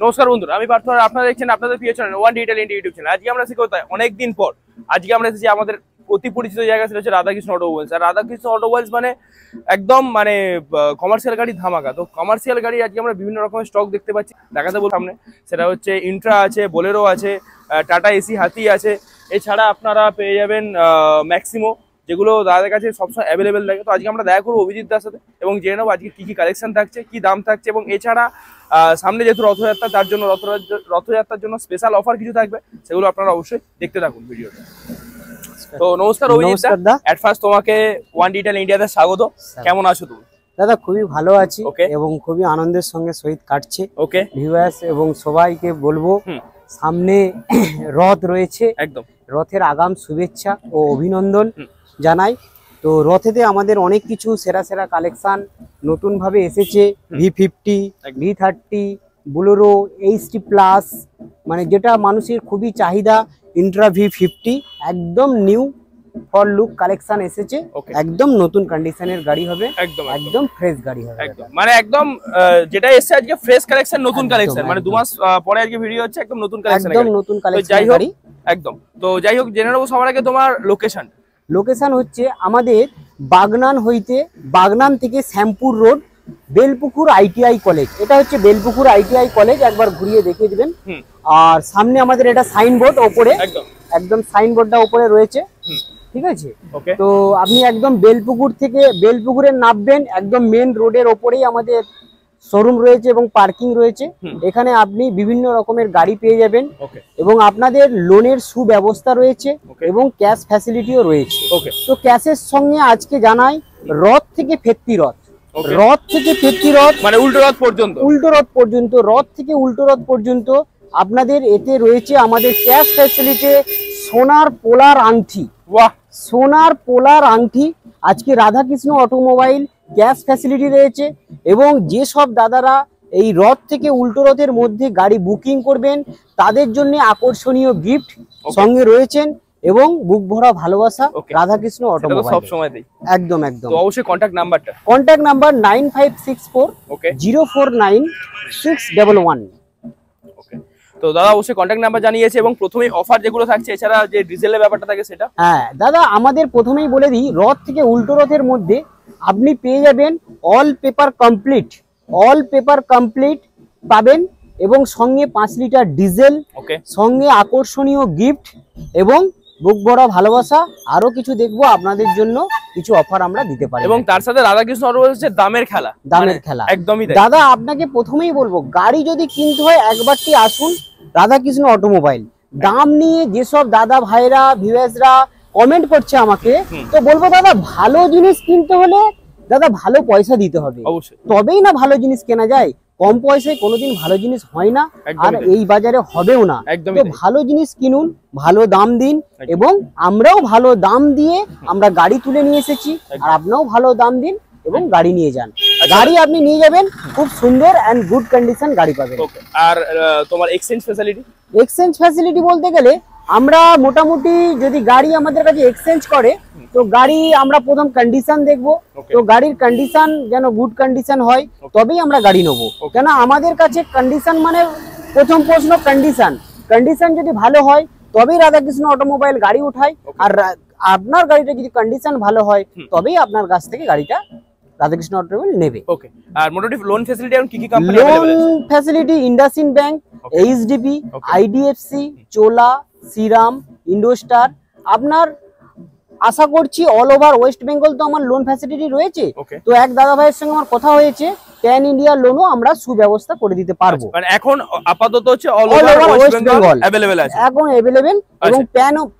নমস্কার বন্ধুরা, আমি পার্থ। আপনারা দেখছেন আপনাদের প্রিয় channel one digital India YouTube channel. আজকে আমরা এসেছি কোথায়? অনেকদিন পর আজকে আমরা এসেছি আমাদের অতি পরিচিত জায়গা, সেটা হচ্ছে রাধাকৃষ্ণ অটোমোবাইলস। আর রাধাকৃষ্ণ অটোমোবাইলস মানে একদম কমার্শিয়াল গাড়ি ধামাকা। তো কমার্শিয়াল গাড়ি আজকে আমরা বিভিন্ন রকমের স্টক দেখতে পাচ্ছি, দেখাতে বলবো সামনে। সেটা হচ্ছে ইন্ট্রা আছে, বোলেরো আছে, টাটা এসি হাতি আছে। এছাড়া আপনারা পেয়ে যাবেন ম্যাক্সিমো, যেগুলো দাদাদের কাছে সবসময় অ্যাভেলেবেল থাকে। তো আজকে আমরা দেখা করবো অভিজিৎ দার সাথে এবং জেনে নেবো আজকে কি কি কালেকশন থাকছে, কি দাম থাকছে, এবং এছাড়া সামনে যেহেতু রথযাত্রা, তার জন্য রথযাত্রার জন্য স্পেশাল অফার কিছু থাকবে, সেগুলো আপনারা অবশ্যই দেখতে থাকুন ভিডিওটা। তো নমস্কার অভিজিৎ দা, এট ফার্স্ট তোমাকে ওয়ান ডিজিটাল ইন্ডিয়াতে স্বাগত। কেমন আছো তুমি? দাদা খুবই ভালো আছি এবং খুবই আনন্দের সঙ্গে সহিত কাটছে। ওকে, ভিউয়ার্স এবং সবাইকে বলবো সামনে রথ রয়েছে, একদম রথের আগাম শুভেচ্ছা ও অভিনন্দন জানাই। তো রথেতে আমাদের অনেক কিছু সেরা সেরা কালেকশন নতুন ভাবে এসেছে। V50, V30, Bolero, HD plus, মানে যেটা মানুষের খুবই চাহিদা। ইন্ট্রা V50 একদম নিউ ফর লুক কালেকশন এসেছে, একদম নতুন কন্ডিশনের গাড়ি হবে, একদম ফ্রেশ গাড়ি হবে, মানে একদম যেটা এসেছে আজকে ফ্রেশ কালেকশন, নতুন কালেকশন, মানে 2 মাস পরে আজকে ভিডিও হচ্ছে, একদম নতুন কালেকশন, একদম নতুন কালেকশন গাড়ি একদম। তো যাই হোক, জেনে নেবো সবার আগে তোমার লোকেশন হচ্ছে আমাদের বাগনান থেকে Shyampur road, Belpukur ITI college. এটা হচ্ছে বেলপুকুর ITI কলেজ, একবার ঘুরিয়ে দেখিয়ে দিবেন। আর সামনে আমাদের এটা সাইনবোর্ড ওপরে, একদম সাইনবোর্ডটা উপরে রয়েছে, ঠিক আছে? তো আপনি একদম বেলপুকুরে নামবেন, একদম মেন রোডের ওপরেই আমাদের শোরুম রয়েছে এবং পার্কিং রয়েছে। এখানে আপনি বিভিন্ন রকমের গাড়ি পেয়ে যাবেন এবং আপনাদের লোনের সুব্যবস্থা রয়েছে এবং ক্যাশ ফ্যাসিলিটিও রয়েছে। তো ক্যাশের সঙ্গে আজকে জানাই রথ থেকে ফেত্তি রথ, মানে উল্টো রথ পর্যন্ত আপনাদের এতে রয়েছে আমাদের ক্যাশ ফ্যাসিলিটি। সোনার পোলার আংটি আজকে রাধাকৃষ্ণ অটোমোবাইল ক্যাশ ফ্যাসিলিটি রয়েছে। এবং যেসব দাদারা এই রথ থেকে উল্টো রথের মধ্যে গাড়ি বুকিং করবেন, তাদের জন্য আকর্ষণীয় গিফট সঙ্গে রয়েছেন এবং বুক ভরা ভালোবাসা রাধাকৃষ্ণ অটোমোবাইল সবসময় দেই। একদম তো অবশ্যই কন্ট্যাক্ট নাম্বার 9564049611। তো দাদা অবশ্যই কন্ট্যাক্ট নাম্বার জানিয়েছে এবং প্রথমেই অফার যেগুলো থাকছে, এছাড়া যে ডিজেলের ব্যাপারটা থাকে সেটা। হ্যাঁ দাদা, আমাদের প্রথমেই বলে দিই, রথ থেকে উল্টো রথের মধ্যে আপনি পেয়ে যাবেন অল পেপার কমপ্লিট পাবেন এবং সঙ্গে 5 লিটার ডিজেল, সঙ্গে আকর্ষণীয় গিফট এবং বুক ভরা ভালোবাসা। আরো কিছু দেখবো আপনাদের জন্য, কিছু অফার আমরা দিতে পারি এবং তার সাথে রাধাকৃষ্ণ অটোমোবাইলস এর দামের খেলা একদমই। দাদা আপনাকে প্রথমেই বলবো, গাড়ি যদি কিনতে হয় একবারটি আসুন রাধাকৃষ্ণ অটোমোবাইল। দাম নিয়ে যেসব দাদা ভাইরা ভিউয়ার্সরা কমেন্ট করছে আমাকে, তো বলবো দাদা ভালো জিনিস কিনতে হলে দাদা ভালো পয়সা দিতে হবে, তবেই না ভালো জিনিস কেনা যায়। কম পয়সায় কোনোদিন ভালো জিনিস হয় না, আর এই বাজারে হবেও না। তো ভালো জিনিস কিনুন, ভালো দাম দিন, এবং আমরাও ভালো দাম দিয়ে আমরা গাড়ি তুলে নিয়ে এসেছি, আর আপনারাও ভালো দাম দিন এবং গাড়ি নিয়ে যান। গাড়ি আপনি নিয়ে যাবেন, খুব সুন্দর এন্ড গুড কন্ডিশন গাড়ি পাবেন। আর তোমার এক্সচেঞ্জ ফ্যাসিলিটি বলতে গেলে, আমরা মোটামুটি যদি গাড়ি আমাদের কাছে এক্সচেঞ্জ করে, তো গাড়ি আমরা প্রথম কন্ডিশন দেখবো। তো গাড়ির কন্ডিশন যেন গুড কন্ডিশন হয়, তবেই আমরা গাড়ি নেবো। কেন আমাদের কাছে কন্ডিশন মানে প্রথম প্রশ্ন কন্ডিশন যদি ভালো হয় তবেই রাধাকৃষ্ণ অটোমোবাইল গাড়ি উঠায়। আর আপনার গাড়িটা যদি কন্ডিশন ভালো হয়, তবেই আপনার কাছ থেকে গাড়িটা রাধাকৃষ্ণ অটোমোবাইল নেবে। আর মোটামুটি লোন ফ্যাসিলিটি এখন কি কোম্পানি अवेलेबल আছে? Loan facility IndusInd bank, HDB, IDFC, চোলা, শ্রীরাম, ইন্ডোস্টার। আপনার আশা করছি অল ওভার ওয়েস্ট বেঙ্গল তো আমার লোন ফ্যাসিলিটি রয়েছে। তো এক দাদা ভাইয়ের সঙ্গে আমার কথা হয়েছে, প্যান ইন্ডিয়া লোনও আমরা সুব্যবস্থা করে দিতে পারবো। মানে এখন আপাতত হচ্ছে all over West Bengal available আছে, এখন अवेलेबल। এবং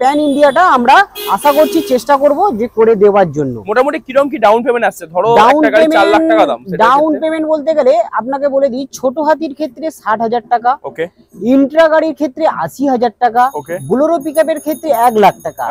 প্যান ইন্ডিয়াটা আমরা আশা করছি, চেষ্টা করব যে করে দেওয়ার জন্য। মোটামুটি কিরকম কি ডাউন পেমেন্ট আসছে? ধরো একটা গাড়ি 4 লাখ টাকা দাম, ডাউন পেমেন্ট বলতে গেলে আপনাকে বলে দিই, ছোট হাতির ক্ষেত্রে 60,000 টাকা, ইন্ট্রা গাড়ির ক্ষেত্রে 80,000 টাকা, বোলেরো পিকআপের ক্ষেত্রে 1 লাখ টাকা,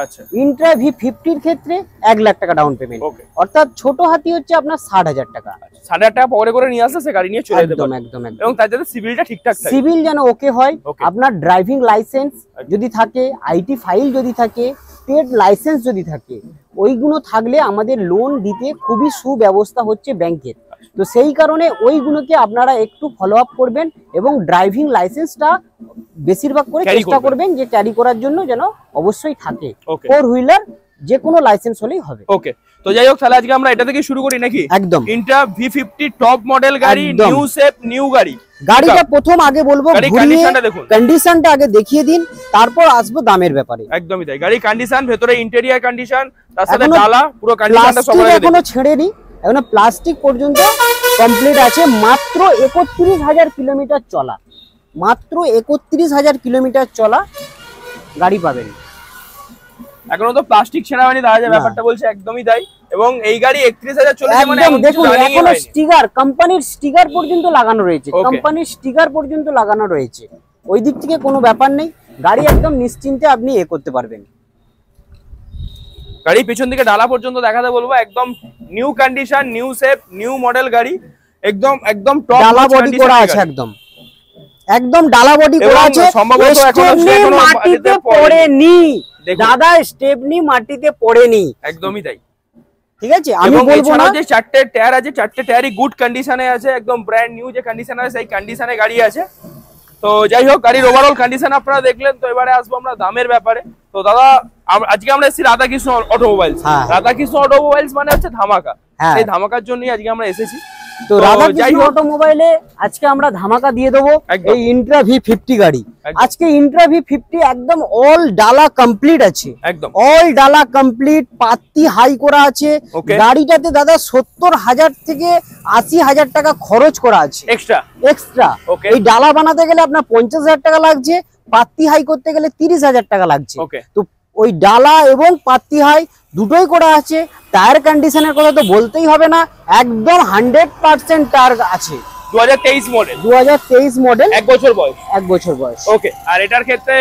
ইন্ট্রা V50 এর ক্ষেত্রে 1 লাখ টাকা ডাউন পেমেন্ট। অর্থাৎ ছোট হাতি হচ্ছে আপনার 60,000 টাকা। 60,000 টাকা পকেটে করে নিয়ে আসলে সে গাড়ি নিয়ে চলে যেতে পারবে। একদম। এবং তার সাথে সিভিলটা ঠিকঠাক থাকে, সিভিল যেন ওকে হয়। আপনার ড্রাইভিং লাইসেন্স যদি থাকে, IT ফাইল যদি থাকে, ট্রেড লাইসেন্স যদি থাকে, ওইগুলো থাকলে আমাদের লোন দিতে খুবই সুব্যবস্থা হচ্ছে ব্যাংকের। তো সেই কারণে ওইগুলোকে আপনারা একটু ফলো আপ করবেন এবং ড্রাইভিং লাইসেন্সটা বেশিরভাগ করে চেষ্টা করবেন যে ক্যারি করার জন্য যেন অবশ্যই থাকে। 4 হুইলার যে কোনো লাইসেন্স হলেই হবে। ওকে, তো যাই হোক তাহলে আজকে আমরা এটা থেকে শুরু করি নাকি? একদম। ইন্ট্রা V50 টপ মডেল গাড়ি, নিউ শেপ, নিউ গাড়ি। গাড়িটা প্রথম আগে বলবো কন্ডিশনটা আগে দেখিয়ে দিন, তারপর আসবো দামের ব্যাপারে। একদমই তাই, গাড়ি কন্ডিশন, ভেতরে ইন্টেরিয়র কন্ডিশন, তার সাথে ডালা পুরো কন্ডিশনটা সব এখনো ছেড়েনি, এখনো প্লাস্টিক পর্যন্ত কমপ্লিট আছে। মাত্র ৩১,০০০ কিলোমিটার চলা, মাত্র ৩১,০০০ কিলোমিটার চলা গাড়ি পাবেন। এখনো তো প্লাস্টিক ছেঁড়া হয়নি, দাদা যে ব্যাপারটা বলছে একদমই তাই। এবং এই গাড়ি ৩১,০০০ চলেছে মানে দেখুন এখনো স্টিকার, কোম্পানির স্টিকার পর্যন্ত লাগানো রয়েছে, কোম্পানির স্টিকার পর্যন্ত লাগানো রয়েছে। ওই দিক থেকে কোনো ব্যাপার নেই, গাড়ি একদম নিশ্চিন্তে আপনি করতে পারবেন। গাড়ি পেছন দিকে ডালা পর্যন্ত দেখাতে বলবো, একদম new condition, new shape, new model গাড়ি, একদম একদম টপ ডালা বডি করা আছে, একদম ডালা বডি করা আছে। সম্ভবত এখনো মাটিতে পড়েনি দাদা, স্টেপনি মাটিতে পড়েনি, একদমই তাই। ঠিক আছে, আমি বলবো না যে 4টে টায়ার আছে, 4টে টায়ারই গুড কন্ডিশনে আছে, একদম ব্র্যান্ড নিউ যে কন্ডিশন আছে সেই কন্ডিশনে গাড়ি আছে। তো যাই হোক, গাড়ির ওভারঅল কন্ডিশন আপনারা দেখলেন। তো এবারে আসবো আমরা দামের ব্যাপারে। তো দাদা আজকে আমরা এসেছি রাধাকৃষ্ণ অটোমোবাইলস। রাধাকৃষ্ণ অটোমোবাইলস মানে হচ্ছে ধামাকা, সেই ধামাকার জন্যই আজকে আমরা এসেছি। তো রাধাকৃষ্ণ অটোমোবাইলে আজকে আমরা ধামাকা দিয়ে দেবো এই ইন্ট্রা V50 গাড়ি। আজকে ইন্ট্রা V50 একদম অল ডালা কমপ্লিট আছে, একদম অল ডালা কমপ্লিট, পাত্তি হাই করা আছে। গাড়িটাতে দাদা ৭০,০০০ থেকে ৮০,০০০ টাকা খরচ করা আছে এক্সট্রা। এই ডালা বানাতে গেলে আপনার ৫০,০০০ টাকা লাগছে, পাত্তি হাই করতে গেলে ৩০,০০০ টাকা লাগছে। তো ওই ডালা এবং পাত্তি হাই দুটোই করা আছে। টায়ার কন্ডিশনের কথা তো বলতেই হবে না, একদম 100% টায়ার আছে। 2023 মডেল, 2023 মডেল, 1 বছর বয়স, 1 বছর বয়স। ওকে, আর এটার ক্ষেত্রে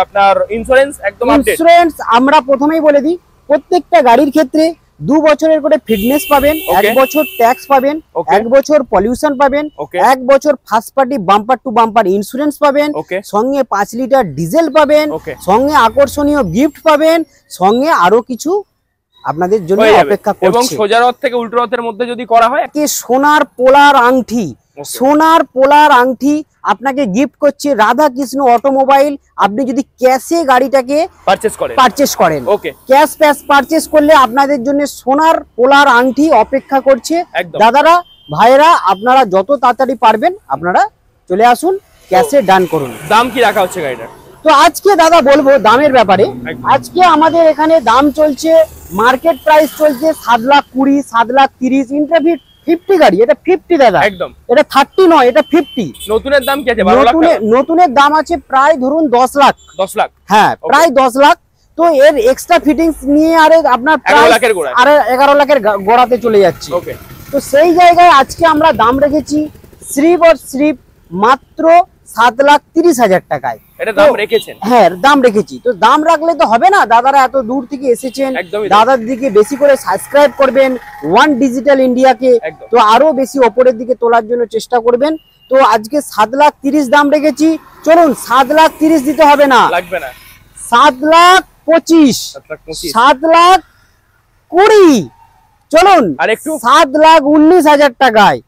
আপনার ইন্স্যুরেন্স একদম আপডেট। ইন্স্যুরেন্স আমরা প্রথমেই বলে দিই, প্রত্যেকটা গাড়ির ক্ষেত্রে 2 বছরের করে ফিটনেস পাবেন, 1 বছর ট্যাক্স পাবেন, 1 বছর পলিউশন পাবেন, 1 বছর first party bumper to bumper insurance পাবেন, সঙ্গে 5 লিটার ডিজেল পাবেন, সঙ্গে আকর্ষণীয় গিফট পাবেন, সঙ্গে আরো কিছু আপনাদের জন্য অপেক্ষা করছে। এবং সোজা রথ থেকে উল্টো রথের মধ্যে যদি করা হয়, কি সোনার পোলার আংটি, সোনার পোলার আংটি আপনাকে গিফট করছে রাধাকৃষ্ণ অটোমোবাইল। আপনি যদি ক্যাশে গাড়িটাকে পারচেজ করেন, ক্যাশ পারচেজ করলে আপনাদের জন্য সোনার পোলার আংটি অপেক্ষা করছে। দাদারা ভাইরা আপনারা যত তাড়াতাড়ি পারবেন আপনারা চলে আসুন, ক্যাশে ডান করুন। দাম কি রাখা হচ্ছে গাড়িটার? তো আজকে দাদা বলবো দামের ব্যাপারে। আজকে আমাদের এখানে দাম চলছে, মার্কেট প্রাইস চলছে 7,20,000, 7,30,000। ইন্ট্রা V50 গাড়ি, এটা 50 দাদা, একদম এটা 30 নয়, এটা 50। নতুনের দাম কি আছে? 12 লাখ। নতুনের দাম আছে প্রায় ধরুন 10 লাখ। 10 লাখ, হ্যাঁ প্রায় 10 লাখ। তো এর এক্সট্রা ফিটিংস নিয়ে আরে আপনার 11 লাখের গোড়াতে চলে যাচ্ছে। তো সেই জায়গায় আজকে আমরা দাম রেখেছি শ্রীপ মাত্র 7,30,000 টাকায়। এটা দাম রেখেছেন? হ্যাঁ দাম রেখেছি। তো দাম রাখলে তো হবে না, দাদারা এত দূর থেকে এসেছেন, দাদার দিকে বেশি করে সাবস্ক্রাইব করবেন ওয়ান ডিজিটাল ইন্ডিয়াকে, তো আরো বেশি ওপরের দিকে তোলার জন্য চেষ্টা করবেন। তো আজকে 7,30,000 দাম রেখেছি। চলুন 7,30,000 দিতে হবে না, লাগবে না, 7,25,000, 7,20,000। চলুন 7,19,000 টাকায়,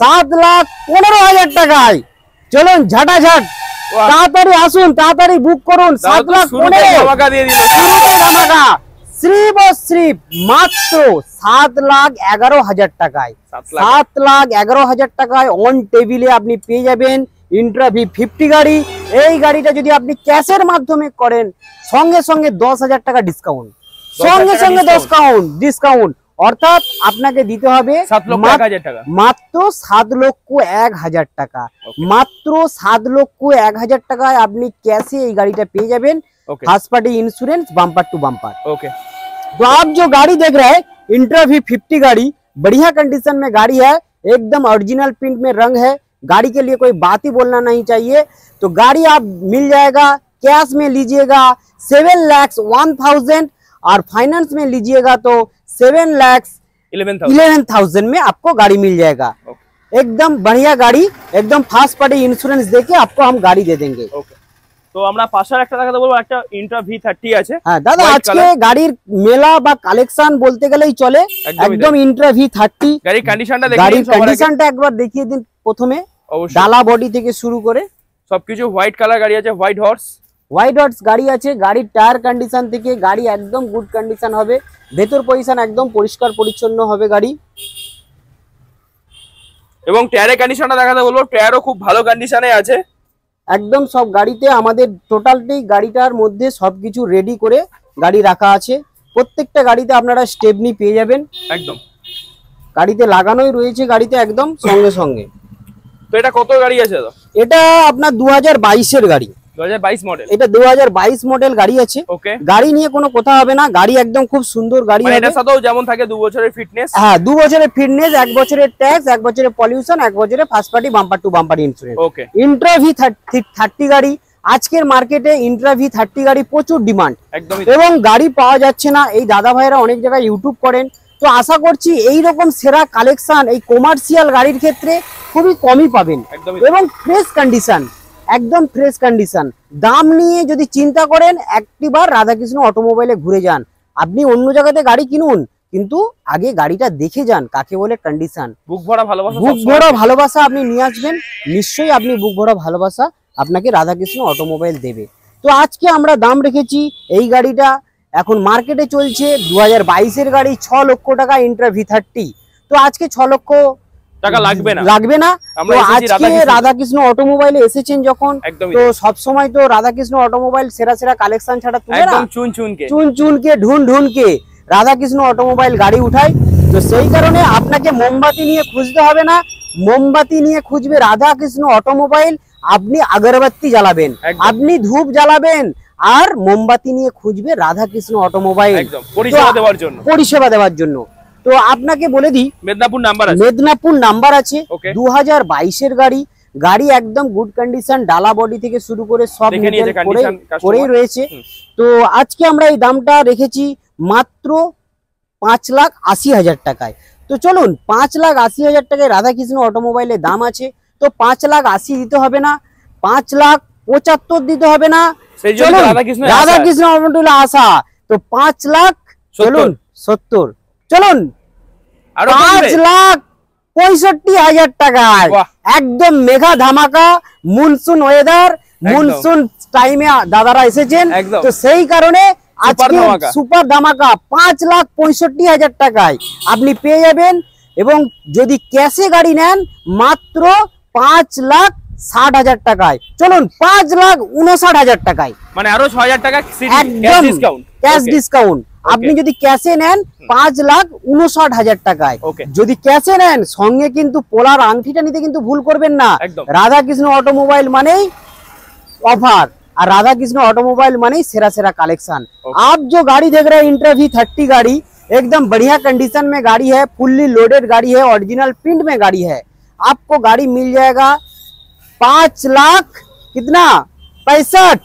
7,15,000 টাকায়। চলুন ঝাঁটাঝাট, তাড়াতাড়ি আসুন, তাড়াতাড়ি বুক করুন। 7,15,000 শ্রীপ মাত্র 7,11,000 টাকায়, 7,11,000 টাকায় অন টেবিলে আপনি পেয়ে যাবেন ইন্ট্রা V50 গাড়ি। এই গাড়িটা যদি আপনি ক্যাশের মাধ্যমে করেন, সঙ্গে সঙ্গে 10,000 টাকা ডিসকাউন্ট, সঙ্গে সঙ্গে ডিসকাউন্ট, অর্থাৎ আপনাকে দিতে হবে মাত্র 7,01,000 টাকা। মাত্র 7,01,000 টাকায় আপনি ক্যাশে এই गाड़ी পেয়ে যাবেন, first party insurance bumper to bumper. Okay, तो आप जो गाड़ी देख रहे हैं इंट्रा V50 गाड़ी बढ़िया कंडीशन में गाड़ी है, एकदम ओरिजिनल प्रिंट में रंग है। गाड़ी के लिए कोई बात ही बोलना नहीं चाहिए। तो गाड़ी आप मिल जाएगा, कैश में लीजिएगा 7,01,000 और फाइनेंस में लीजिएगा तो 7,11,000 में आपको गाड़ी मिल जाएगा। एकदम बढ़िया गाड़ी, एकदम फास्ट पार्टी इंश्योरेंस देके आपको हम गाड़ी दे देंगे। তো আমরা পাশের একটা দেখাতে বলবো, একটা ইন্ট্রা V30 আছে। হ্যাঁ দাদা, আজকে গাড়ির মেলা বা কালেকশন বলতে গেলেই চলে, একদম ইন্ট্রা V30। গাড়ির কন্ডিশনটা দেখুন, গাড়ির কন্ডিশনটা একবার দেখিয়ে দিন প্রথমে। ডালা বডি থেকে শুরু করে সবকিছু হোয়াইট কালার গাড়ি আছে, হোয়াইট হর্স গাড়ি আছে। গাড়ির টায়ার কন্ডিশন থেকে গাড়ি একদম গুড কন্ডিশন হবে, ভেতর পজিশন একদম পরিষ্কার পরিচ্ছন্ন হবে গাড়ি। এবং টায়ারের কন্ডিশনটা দেখাতে বলবো, টায়ারও খুব ভালো কন্ডিশনে আছে একদম। সব গাড়িতে আমাদের টোটালটি গাড়িটার মধ্যে সবকিছু রেডি করে গাড়ি রাখা আছে। প্রত্যেকটা গাড়িতে আপনারা স্টেপনি পেয়ে যাবেন, একদম গাড়িতে লাগানোই রয়েছে গাড়িতে একদম সঙ্গে সঙ্গে। তো এটা কত গাড়ি আছে? এটা আপনার 2022 এর গাড়ি, 2022 মডেল। এটা 2022 মডেল গাড়ি আছে। ওকে, গাড়ি নিয়ে কোনো কথা হবে না, গাড়ি একদম খুব সুন্দর গাড়ি হবে। এটার সাথেও যেমন থাকে 2 বছরের ফিটনেস, হ্যাঁ 2 বছরের ফিটনেস, 1 বছরের ট্যাক্স, 1 বছরের পলিউশন, 1 বছরের first party bumper to bumper insurance. Okay, Intra V30 গাড়ি আজকের মার্কেটে, ইন্ট্রা V30 গাড়ি প্রচুর ডিমান্ড একদমই, এবং গাড়ি পাওয়া যাচ্ছে না। এই দাদা ভাইরা অনেক জায়গায় ইউটিউব করেন, তো আশা করছি এই রকম সেরা কালেকশন এই কমার্শিয়াল গাড়ির ক্ষেত্রে খুবই কমই পাবেন, এবং ফ্রেশ কন্ডিশন, একদম ফ্রেশ কন্ডিশন। দাম নিয়ে যদি চিন্তা করেন, একটিবার রাধাকৃষ্ণ অটোমোবাইলে ঘুরে যান। আপনি অন্য জায়গাতে গাড়ি কিনুন, কিন্তু আগে গাড়িটা দেখে যান কাকে বলে কন্ডিশন। বুক ভরা ভালোবাসা, বুক ভরা ভালোবাসা আপনি নিয়ে আসবেন, নিশ্চয়ই আপনি বুক ভরা ভালোবাসা আপনাকে রাধাকৃষ্ণ অটোমোবাইল দেবে। তো আজকে আমরা দাম রেখেছি, এই গাড়িটা এখন মার্কেটে চলছে 2022 এর গাড়ি 6 লক্ষ টাকা ইন্ট্রা V30। তো আজকে 6 লক্ষ টাকা লাগবে না। তো আজকে রাধাকৃষ্ণ অটোমোবাইলে এসেছেন যখন, তো সব সময় তো রাধাকৃষ্ণ অটোমোবাইল সেরা সেরা কালেকশন ছাড়া তুলে না, চুনকে ঢুনকে রাধাকৃষ্ণ অটোমোবাইল গাড়ি উঠায়। তো সেই কারণে আপনাকে মোমবাতি নিয়ে খুঁজতে হবে না, মোমবাতি নিয়ে খুঁজবে রাধাকৃষ্ণ অটোমোবাইল। আপনি আগরবাতি জ্বালাবেন, আপনি ধূপ জ্বালাবেন, আর মোমবাতি নিয়ে খুঁজবে রাধাকৃষ্ণ অটোমোবাইল পরিষেবা দেওয়ার জন্য। তো আপনাকে বলে দিই, মেদিনীপুর নাম্বার আছে, 2022 এর গাড়ি, গাড়ি একদম গুড কন্ডিশন, ডালা বডি থেকে শুরু করে সব করেই রয়েছে। তো আজকে আমরা এই দামটা রেখেছি মাত্র 5,80,000 টাকায়। তো চলুন, 5,80,000 টাকায় রাধাকৃষ্ণ অটোমোবাইলের দাম আছে। তো 5,80,000 দিতে হবে না, 5,75,000 দিতে হবে না, রাধাকৃষ্ণ অটোমোবাইল আসা। তো 5,70,000, চলুন 5,65,000 টাকায় একদম মেঘা ধামাকা, মনসুন ওয়েদার, মনসুন টাইমে দাদারা এসেছেন, তো সেই কারণে আজকে সুপার ধামাকা 5,65,000 টাকায় আপনি পেয়ে যাবেন। এবং যদি ক্যাশে গাড়ি নেন মাত্র 5,60,000 টাকায়। চলুন 5,59,000 টাকায়, মানে আরো 6,000 টাকা ক্যাশ ডিসকাউন্ট। আপনি যদি ক্যাশে নেন 5,59,000 টাকায়, যদি ক্যাশে নেন সঙ্গে কিন্তু পোলার আংটিটা নিতে কিন্তু ভুল করবেন না। রাধাকৃষ্ণ অটোমোবাইল মানেই ऑफर, और राधा कृष्ण ऑटोमोबाइल माने सेरा सेरा कलेक्शन। आप जो गाड़ी देख रहे हैं इंट्रा V30 गाड़ी एकदम बढ़िया कंडीशन में गाड़ी है, फुल्ली लोडेड गाड़ी है, ओरिजिनल प्रिंट में गाड़ी है। आपको गाड़ी मिल जाएगा 5,65,000,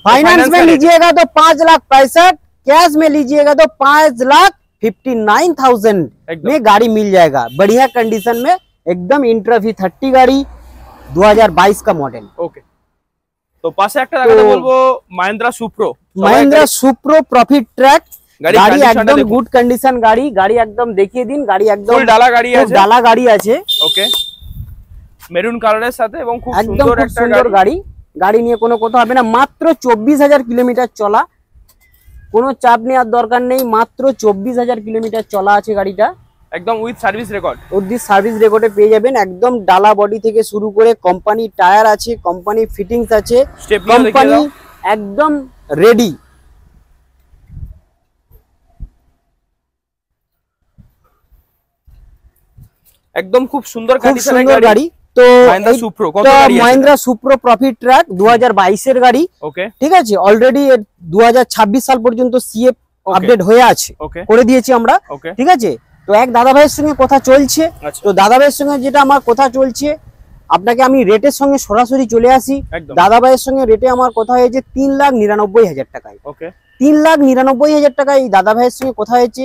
फाइनेंस में लीजिएगा तो 5,65,000, कैश में लीजिएगा तो 5,59,000 में गाड़ी मिल जाएगा, बढ़िया कंडीशन में एकदम इंट्रा V30 गाड़ी 2022 का मॉडल। ओके, तो पासे একটা দেখাতে বলবো महिंद्रा सुप्रो प्रॉफिट ट्रैक गाड़ी एकदम गुड कंडीशन गाड़ी, गाड़ी एकदम देखिए दिन, गाड़ी एकदम ফুল ডালা গাড়ি আছে, ডালা গাড়ি আছে। ওকে, মেরুন কালারের সাথে এবং খুব সুন্দর একটা গাড়ি। গাড়ি নিয়ে কোনো কথা হবে না, মাত্র 24,000 কিলোমিটার চলা, কোনো চাপ নেওয়ার দরকার নেই, মাত্র 24,000 কিলোমিটার চলা আছে গাড়িটা, একদম উইথ সার্ভিস রেকর্ড। সার্ভিস রেকর্ডে পেয়ে যাবেন, একদম ডালা বডি থেকে শুরু করে কোম্পানি টায়ার আছে, কোম্পানি ফিটিংস আছে, কোম্পানি একদম রেডি। একদম খুব সুন্দর কন্ডিশনের গাড়ি। তো महिंद्रा सुप्रो प्रॉफिट ट्रैक 2022 এর গাড়ি। ওকে, ঠিক আছে, অলরেডি 2026 সাল পর্যন্ত সিএফ আপডেট হয়ে আছে, করে দিয়েছি আমরা। ঠিক আছে, তো এক দাদা ভাইয়ের সঙ্গে কথা চলছে, তো দাদা ভাইয়ের সঙ্গে যেটা আমার কথা চলছে, আপনাকে আমি রেটের সঙ্গে সরাসরি চলে আসি। দাদা ভাইয়ের সঙ্গে রেটে আমার কথা হয়েছে 3,99,000 টাকায়। 3,99,000 টাকায় এই দাদা ভাইয়ের সঙ্গে কথা হয়েছে।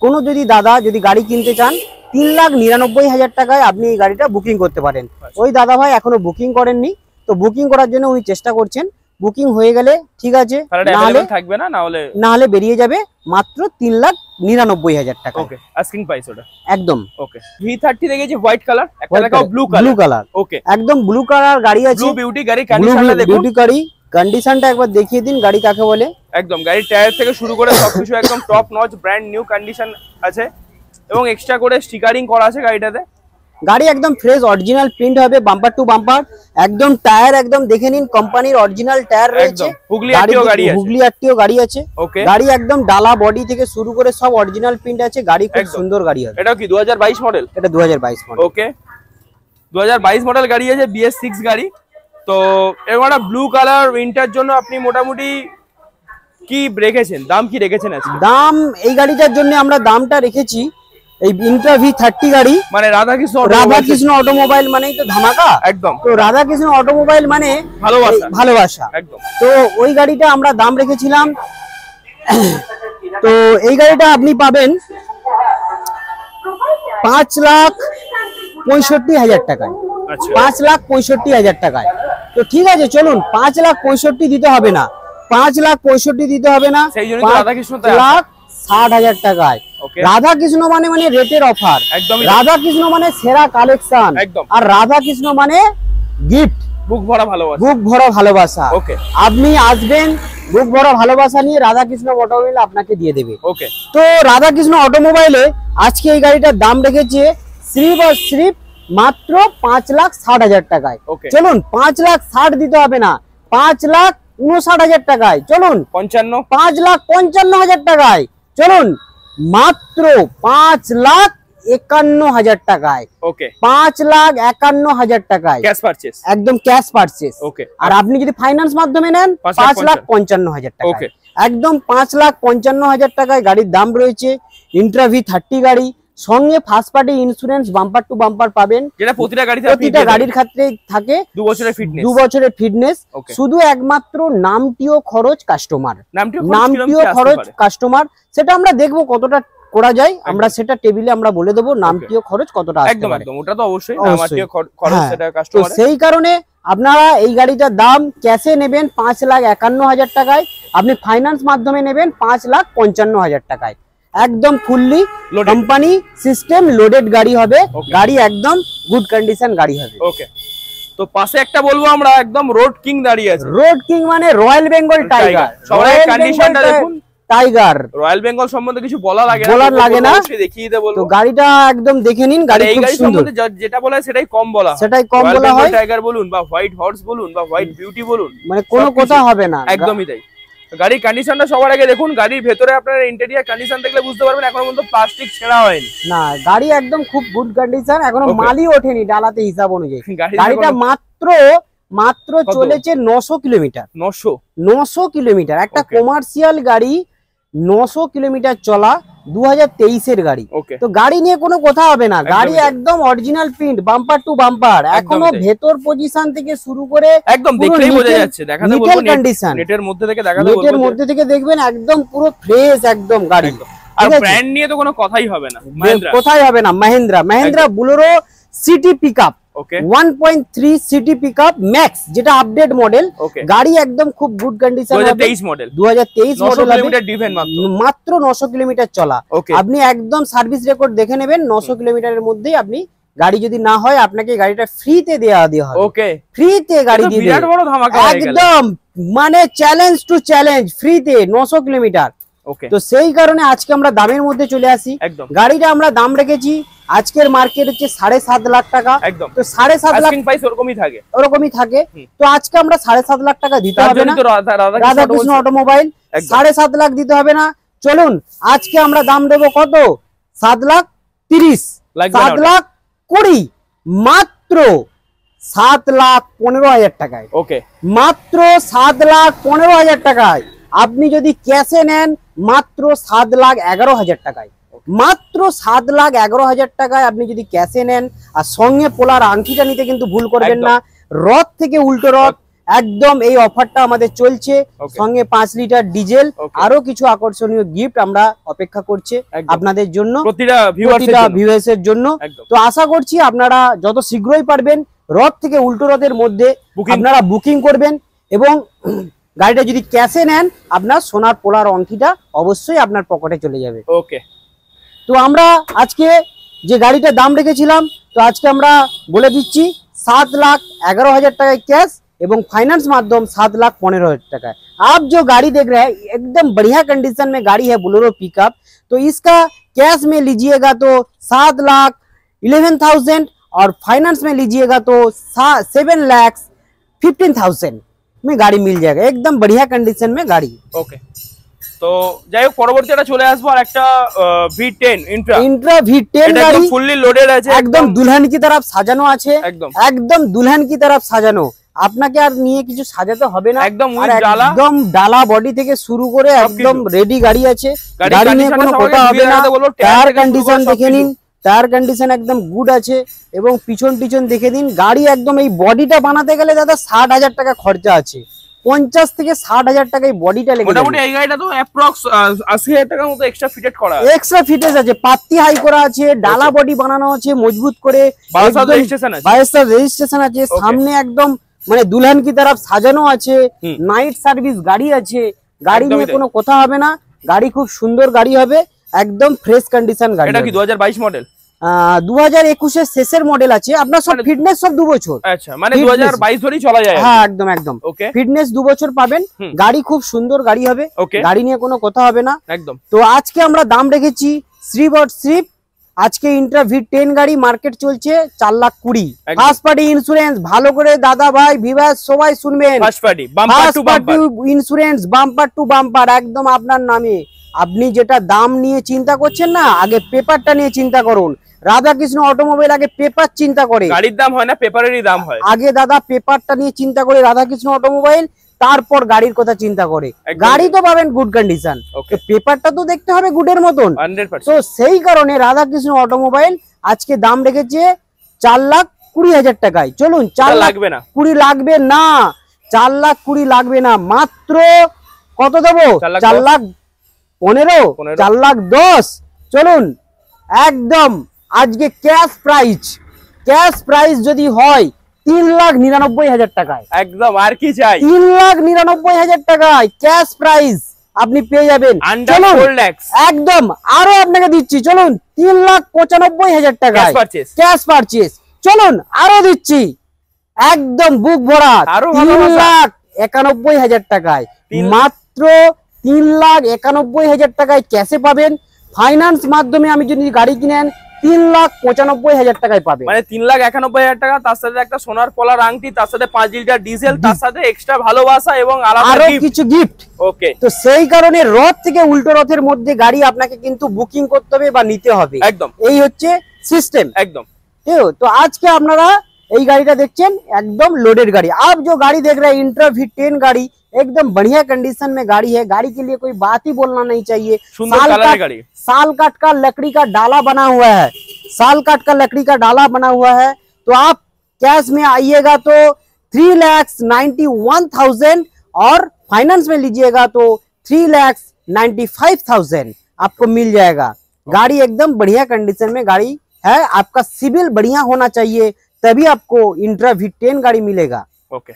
কোনো যদি দাদা যদি গাড়ি কিনতে চান 3,99,000 টাকায় আপনি এই গাড়িটা বুকিং করতে পারেন। ওই দাদা ভাই এখনো বুকিং করেননি, তো বুকিং করার জন্য উনি চেষ্টা করছেন। বুকিং হয়ে গেলে ঠিক আছে, থাকবে না হলে বেরিয়ে যাবে মাত্র 3,99,000 টাকা। ওকে, আস্কিং প্রাইস ওটা একদম। ওকে, V30 দেখেছি হোয়াইট কালার, একটা দেখাও ব্লু কালার। ওকে, একদম ব্লু কালার গাড়ি আছে, ব্লু বিউটি গাড়ি। কন্ডিশনটা দেখুন, বিউটি গাড়ি কন্ডিশনটা একবার দেখিয়ে দিন, গাড়ি কাকে বলে। একদম গাড়ির টায়ার থেকে শুরু করে সবকিছু একদম top notch brand new condition আছে, এবং এক্সট্রা করে স্টিকারিং করা আছে গাড়িটাতে। গাড়ি একদম ফ্রেশ অরিজিনাল প্রিন্ট হবে, বাম্পার টু বাম্পার। একদম টায়ার একদম দেখে নিন, কোম্পানির অরিজিনাল টায়ার রয়েছে। হুগলি আরটিও গাড়ি আছে। ওকে, গাড়ি একদম ডালা বডি থেকে শুরু করে সব অরিজিনাল প্রিন্ট আছে। গাড়ি খুব সুন্দর গাড়ি হবে। এটাও কি 2022 মডেল? এটা 2022 মডেল। ওকে, 2022 মডেল গাড়ি আছে, BS6 গাড়ি। তো এরকম একটা ব্লু কালার উইন্টার জন্য আপনি মোটামুটি কি রেখেছেন, দাম কি রেখেছেন আজকে? দাম এই গাড়িটার জন্য আমরা দামটা রেখেছি, এই ইন্ট্রা V30 গাড়ি মানে রাধাকৃষ্ণ অটোমোবাইল মানেই তো ধামাকা। একদম, তো রাধাকৃষ্ণ অটোমোবাইল মানে ভালোবাসা। একদম। তো ওই গাড়িটা আমরা দাম রেখেছিলাম, তো এই গাড়িটা আপনি পাবেন 5,65,000 টাকায়। 5,65,000 টাকায়। তো ঠিক আছে, চলুন 5,65,000 দিতে হবে না, 5,65,000 দিতে হবে না, 5,60,000 টাকায়। রাধাকৃষ্ণ মানে রেটের অফার, রাধাকৃষ্ণ মানে সেরা কালেকশন, আর রাধাকৃষ্ণ মানে গিফট, বুক ভরা ভালোবাসা। ওকে, আপনি আসবেন বুক ভরা ভালোবাসা নিয়ে, রাধাকৃষ্ণ অটোমোবাইল আপনাকে দিয়ে দেবে। ওকে, তো রাধাকৃষ্ণ অটোমোবাইলে আজকে এই গাড়িটার দাম রেখেছে সিরিপ মাত্র 5,60,000 টাকায়। চলুন 5,60,000 দিতে হবে না, 5,59,000 টাকায়। চলুন 5,55,000 টাকায়। চলুন মাত্র 5,51,000 টাকায়। ওকে, 5,51,000 টাকায় ক্যাশ পারচেজ, একদম ক্যাশ পারচেজ। ওকে, আর আপনি যদি ফাইন্যান্স মাধ্যমে নেন 5,55,000 টাকা। ওকে, একদম 5,55,000 টাকায় গাড়ির দাম রয়েছে। ইন্ট্রা V30 গাড়ি, সঙ্গে first party insurance bumper to bumper পাবেন, যেটা প্রতিটা গাড়ির ক্ষেত্রে থাকে। 2 বছরের ফিটনেস। শুধু একমাত্র নামটিও খরচ কাস্টমার, সেটা আমরা দেখবো কতটা করা যায়, আমরা সেটা টেবিলে আমরা বলে দেবো নামটিও খরচ কতটা আসতে পারে। একদম, ওটা তো অবশ্যই নামটিও খরচ, সেটা কাস্টমার। সেই কারণে আপনারা এই গাড়িটার দাম ক্যাশে নেবেন 5,51,000 টাকায়, আপনি ফাইন্যান্স মাধ্যমে নেবেন 5,55,000 টাকায়। একদম ফুললি কোম্পানি সিস্টেম লোডেড গাড়ি হবে, গাড়ি একদম গুড কন্ডিশন গাড়ি হবে। ওকে, তো পাশে একটা বলবো আমরা, একদম রোড কিং দাঁড়িয়ে আছে। রোড কিং মানে রয়্যাল বেঙ্গল টাইগার। সবাই কন্ডিশনটা দেখুন, টাইগার রয়্যাল বেঙ্গল সম্বন্ধে কিছু বলার লাগে না, দেখিয়ে দেব। তো গাড়িটা একদম দেখে নিন, গাড়ি খুব সুন্দর। যেটা বলা হয় সেটাই কম বলা হয়, টাইগার বলুন বা হোয়াইট হর্স বলুন বা হোয়াইট বিউটি বলুন, মানে কোনো কথা হবে না, একদমই তাই। গাড়ির কন্ডিশনটা সবার আগে দেখুন, গাড়ির ভেতরে আপনারা ইন্টেরিয়র কন্ডিশন দেখলে বুঝতে পারবেন এখনো পর্যন্ত প্লাস্টিক ছেঁড়া হয়নি না, গাড়ি একদম খুব গুড কন্ডিশন, এখনো মালই ওঠেনি ডালাতে হিসাব অনুযায়ী। গাড়িটা মাত্র চলেছে 900 কিলোমিটার। 900 কিলোমিটার, একটা কমার্শিয়াল গাড়ি 900 কিলোমিটার চলা, 2023-এর গাড়ি। তো গাড়ি নিয়ে কোনো কথা হবে না, গাড়ি একদম original print, bumper to bumper, এখনো ভেতর পজিশন থেকে শুরু করে একদম দেখলেই বোঝা যাচ্ছে, দেখাতে বলবো কন্ডিশন, নেটের মধ্যে থেকে দেখাতে বলবো, নেটের মধ্যে থেকে দেখবেন একদম পুরো ফ্রেশ একদম গাড়ি। আর ব্র্যান্ড নিয়ে তো কোনো কথাই হবে না, কোথায় হবে না। Mahindra Bolero city pickup 1.3 city pickup max, যেটা আপডেট মডেল গাড়ি, একদম খুব গুড কন্ডিশন। 2023 মডেল, 2023 মডেল, মাত্র 900 কিলোমিটার চলা। আপনি একদম সার্ভিস রেকর্ড দেখে নেবেন, 900 কিলোমিটারের মধ্যেই আপনি গাড়ি যদি না হয় আপনাকে গাড়িটা ফ্রিতে দেওয়া হবে। ওকে, ফ্রিতে গাড়ি দিয়ে বিরাট বড় ধামাকা একদম, মানে চ্যালেঞ্জ টু চ্যালেঞ্জ, ফ্রিতে 900 কিলোমিটার। তো সেই কারণে আজকে আমরা দামের মধ্যে চলে আসি। গাড়িটা আমরা দাম রেখেছি, আজকের মার্কেট হচ্ছে 7.5 লাখ টাকা। তো 7.5 লাখ ওরকমই থাকে। তো আজকে আমরা 7.5 লাখ টাকা দিতে হবে না, রাধাকৃষ্ণ অটোমোবাইল 7.5 লাখ দিতে হবে না। চলুন আজকে আমরা দাম দেবো কত, 7,30,000, 7,20,000, মাত্র 7,15,000 টাকায়। মাত্র 7,15,000 টাকায়। আপনি যদি ক্যাশে নেন মাত্র 7,11,000 টাকায়, মাত্র 7,11,000 টাকায় আপনি যদি ক্যাশে নেন। আর সঙ্গে পোলার আংটিটা নিতে কিন্তু ভুল করবেন না, রথ থেকে উল্টো রথ, একদম এই অফারটা আমাদের চলছে। সঙ্গে 5 লিটার ডিজেল, আরো কিছু আকর্ষণীয় গিফট আমরা অপেক্ষা করছে আপনাদের জন্য, প্রতিটা ভিউয়ার্সের জন্য। তো আশা করছি আপনারা যত শীঘ্রই পারবেন রথ থেকে উল্টো রথের মধ্যে আপনারা বুকিং করবেন এবং গাড়িটা যদি ক্যাশে নেন আপনার সোনার পোলার অঙ্কিটা অবশ্যই আপনার পকেটে চলে যাবে। ওকে, তো আমরা আজকে যে গাড়িটার দাম রেখেছিলাম তো আজকে আমরা বলে দিচ্ছি 7,11,000 টাকায় कैश এবং फाइनेंस माध्यम 7,15,000 টাকা। आप जो गाड़ी देख रहे हैं एकदम बढ़िया कंडीशन में गाड़ी है बोलेरो पिकअप, तो इसका कैश में लीजिएगा तो 7,11,000 और फाइनेंस में लीजिएगा तो 7,15,000 में गाड़ी मिल जाएगा, एकदम बढ़िया कंडीशन में गाड़ी। ओके, তো যাই হোক পরবর্তী একটা চলে আসবো আর একটা V10 ইন্ট্রা V10 গাড়ি ফুললি লোডেড আছে, একদম দুলহান কি तरफ সাজানো আছে, একদম দুলহান কি तरफ সাজানো। আপনাকে আর নিয়ে কিছু সাজাতে হবে না, একদম ডালা বডি থেকে শুরু করে একদম রেডি গাড়ি আছে, গাড়ি নিয়ে কোনো কথা হবে না। টায়ার কন্ডিশন দেখে নিন, টায়ার কন্ডিশন একদম গুড আছে এবং পিছন দেখে দিন। গাড়ি একদম এই বডিটা বানাতে গেলে দাদা 60,000 টাকা খরচা আছে, 50 থেকে 60,000 টাকা এই বডিটা লেগে যাবে। মোটামুটি এই গাড়িটা তো অ্যাপ্রক্স 80,000 টাকার মতো এক্সট্রা ফিটেড করা আছে, এক্সট্রা ফিটেজ আছে, পাত্তি হাই করা আছে, ডালা বডি বানানো আছে মজবুত করে, 22 রেজিস্ট্রেশন আছে, সামনে একদম মানে দুলহান কি तरफ সাজানো আছে, নাইট সার্ভিস গাড়ি আছে, গাড়ি নিয়ে কোনো কথা হবে না, গাড়ি খুব সুন্দর গাড়ি হবে, একদম ফ্রেশ কন্ডিশন গাড়ি। এটা কি 2022 মডেল? 2021 এর শেষের মডেল আছে, আপনার সব ফিটনেস সব 2 বছর। আচ্ছা, মানে 2022 ধরেই চলা যায়। হ্যাঁ একদম ফিটনেস 2 বছর পাবেন, গাড়ি খুব সুন্দর গাড়ি হবে, গাড়ি নিয়ে কোনো কথা হবে না একদম। তো আজকে আমরা দাম রেখেছি শ্রীপ আজকে ইন্ট্রা V10 গাড়ি মার্কেট চলছে 4,20,000। ফার্স্ট পার্টি ইন্স্যুরেন্স ভালো করে দাদা ভাই ভিভাস সবাই শুনবেন, first party bumper to bumper insurance bumper to bumper একদম আপনার নামে। আপনি যেটা দাম নিয়ে চিন্তা করছেন না, আগে পেপারটা নিয়ে চিন্তা করুন। রাধাকৃষ্ণ অটোমোবাইল আগে পেপার চিন্তা করে, গাড়ির দাম হয় না, পেপারেরই দাম হয়। আগে দাদা পেপারটা নিয়ে চিন্তা করে রাধাকৃষ্ণ অটোমোবাইল, তারপর গাড়ির কথা চিন্তা করে। গাড়ি তো পাবেন গুড কন্ডিশন, পেপারটা তো দেখতে হবে গুডের মতন। তো সেই কারণে রাধাকৃষ্ণ অটোমোবাইল আজকে দাম রেখেছে 4,20,000 টাকায়। চলুন 4,20,000 লাগবে না, 4,20,000 লাগবে না, মাত্র কত দেবো? 4,15,000, 4,10,000। চলুন একদম আজকে ক্যাশ প্রাইস যদি হয় 3,99,000 টাকায়, একদম আর কি চাই, 3,99,000 টাকায় ক্যাশ প্রাইস আপনি পেয়ে যাবেন। একদম আরো আপনাকে দিচ্ছি, চলুন 3,95,000 টাকায় ক্যাশ পারচেস। চলুন আরো দিচ্ছি একদম বুক ভরা 3,91,000 টাকায়, মাত্র 3,91,000 টাকায় ক্যাশে পাবেন। ফাইন্যান্স মাধ্যমে আমি যদি গাড়ি কিনেন 3,95,000 টাকায় পাবে, মানে 3,91,000 টাকা, তার সাথে একটা সোনার পলার আংটি, তার সাথে 5 লিটার ডিজেল, তার সাথে এক্সট্রা ভালোবাসা এবং আরো কিছু গিফট। ওকে, তো সেই কারণে রথ থেকে উল্টো রথের মধ্যে গাড়ি আপনাকে কিন্তু বুকিং করতে হবে বা নিতে হবে, একদম এই হচ্ছে সিস্টেম একদম। তো আজকে আপনারা এই গাড়িটা দেখছেন একদম लोडेड गाड़ी। आप जो गाड़ी देख रहे हैं इंट्रा V10 गाड़ी एकदम बढ़िया कंडीशन में गाड़ी है। गाड़ी के लिए कोई बात ही बोलना नहीं चाहिए। साल काट का लकड़ी का डाला बना हुआ है, साल काट का लकड़ी का डाला बना हुआ है। तो आप कैश में आइएगा तो 3,91,000 और फाइनेंस में लीजिएगा तो 3,95,000 आपको मिल जाएगा। गाड़ी एकदम बढ़िया कंडीशन में गाड़ी है, आपका सिविल बढ़िया होना चाहिए तभी आपको इंट्रा V10 गाड़ी मिलेगा। ओके,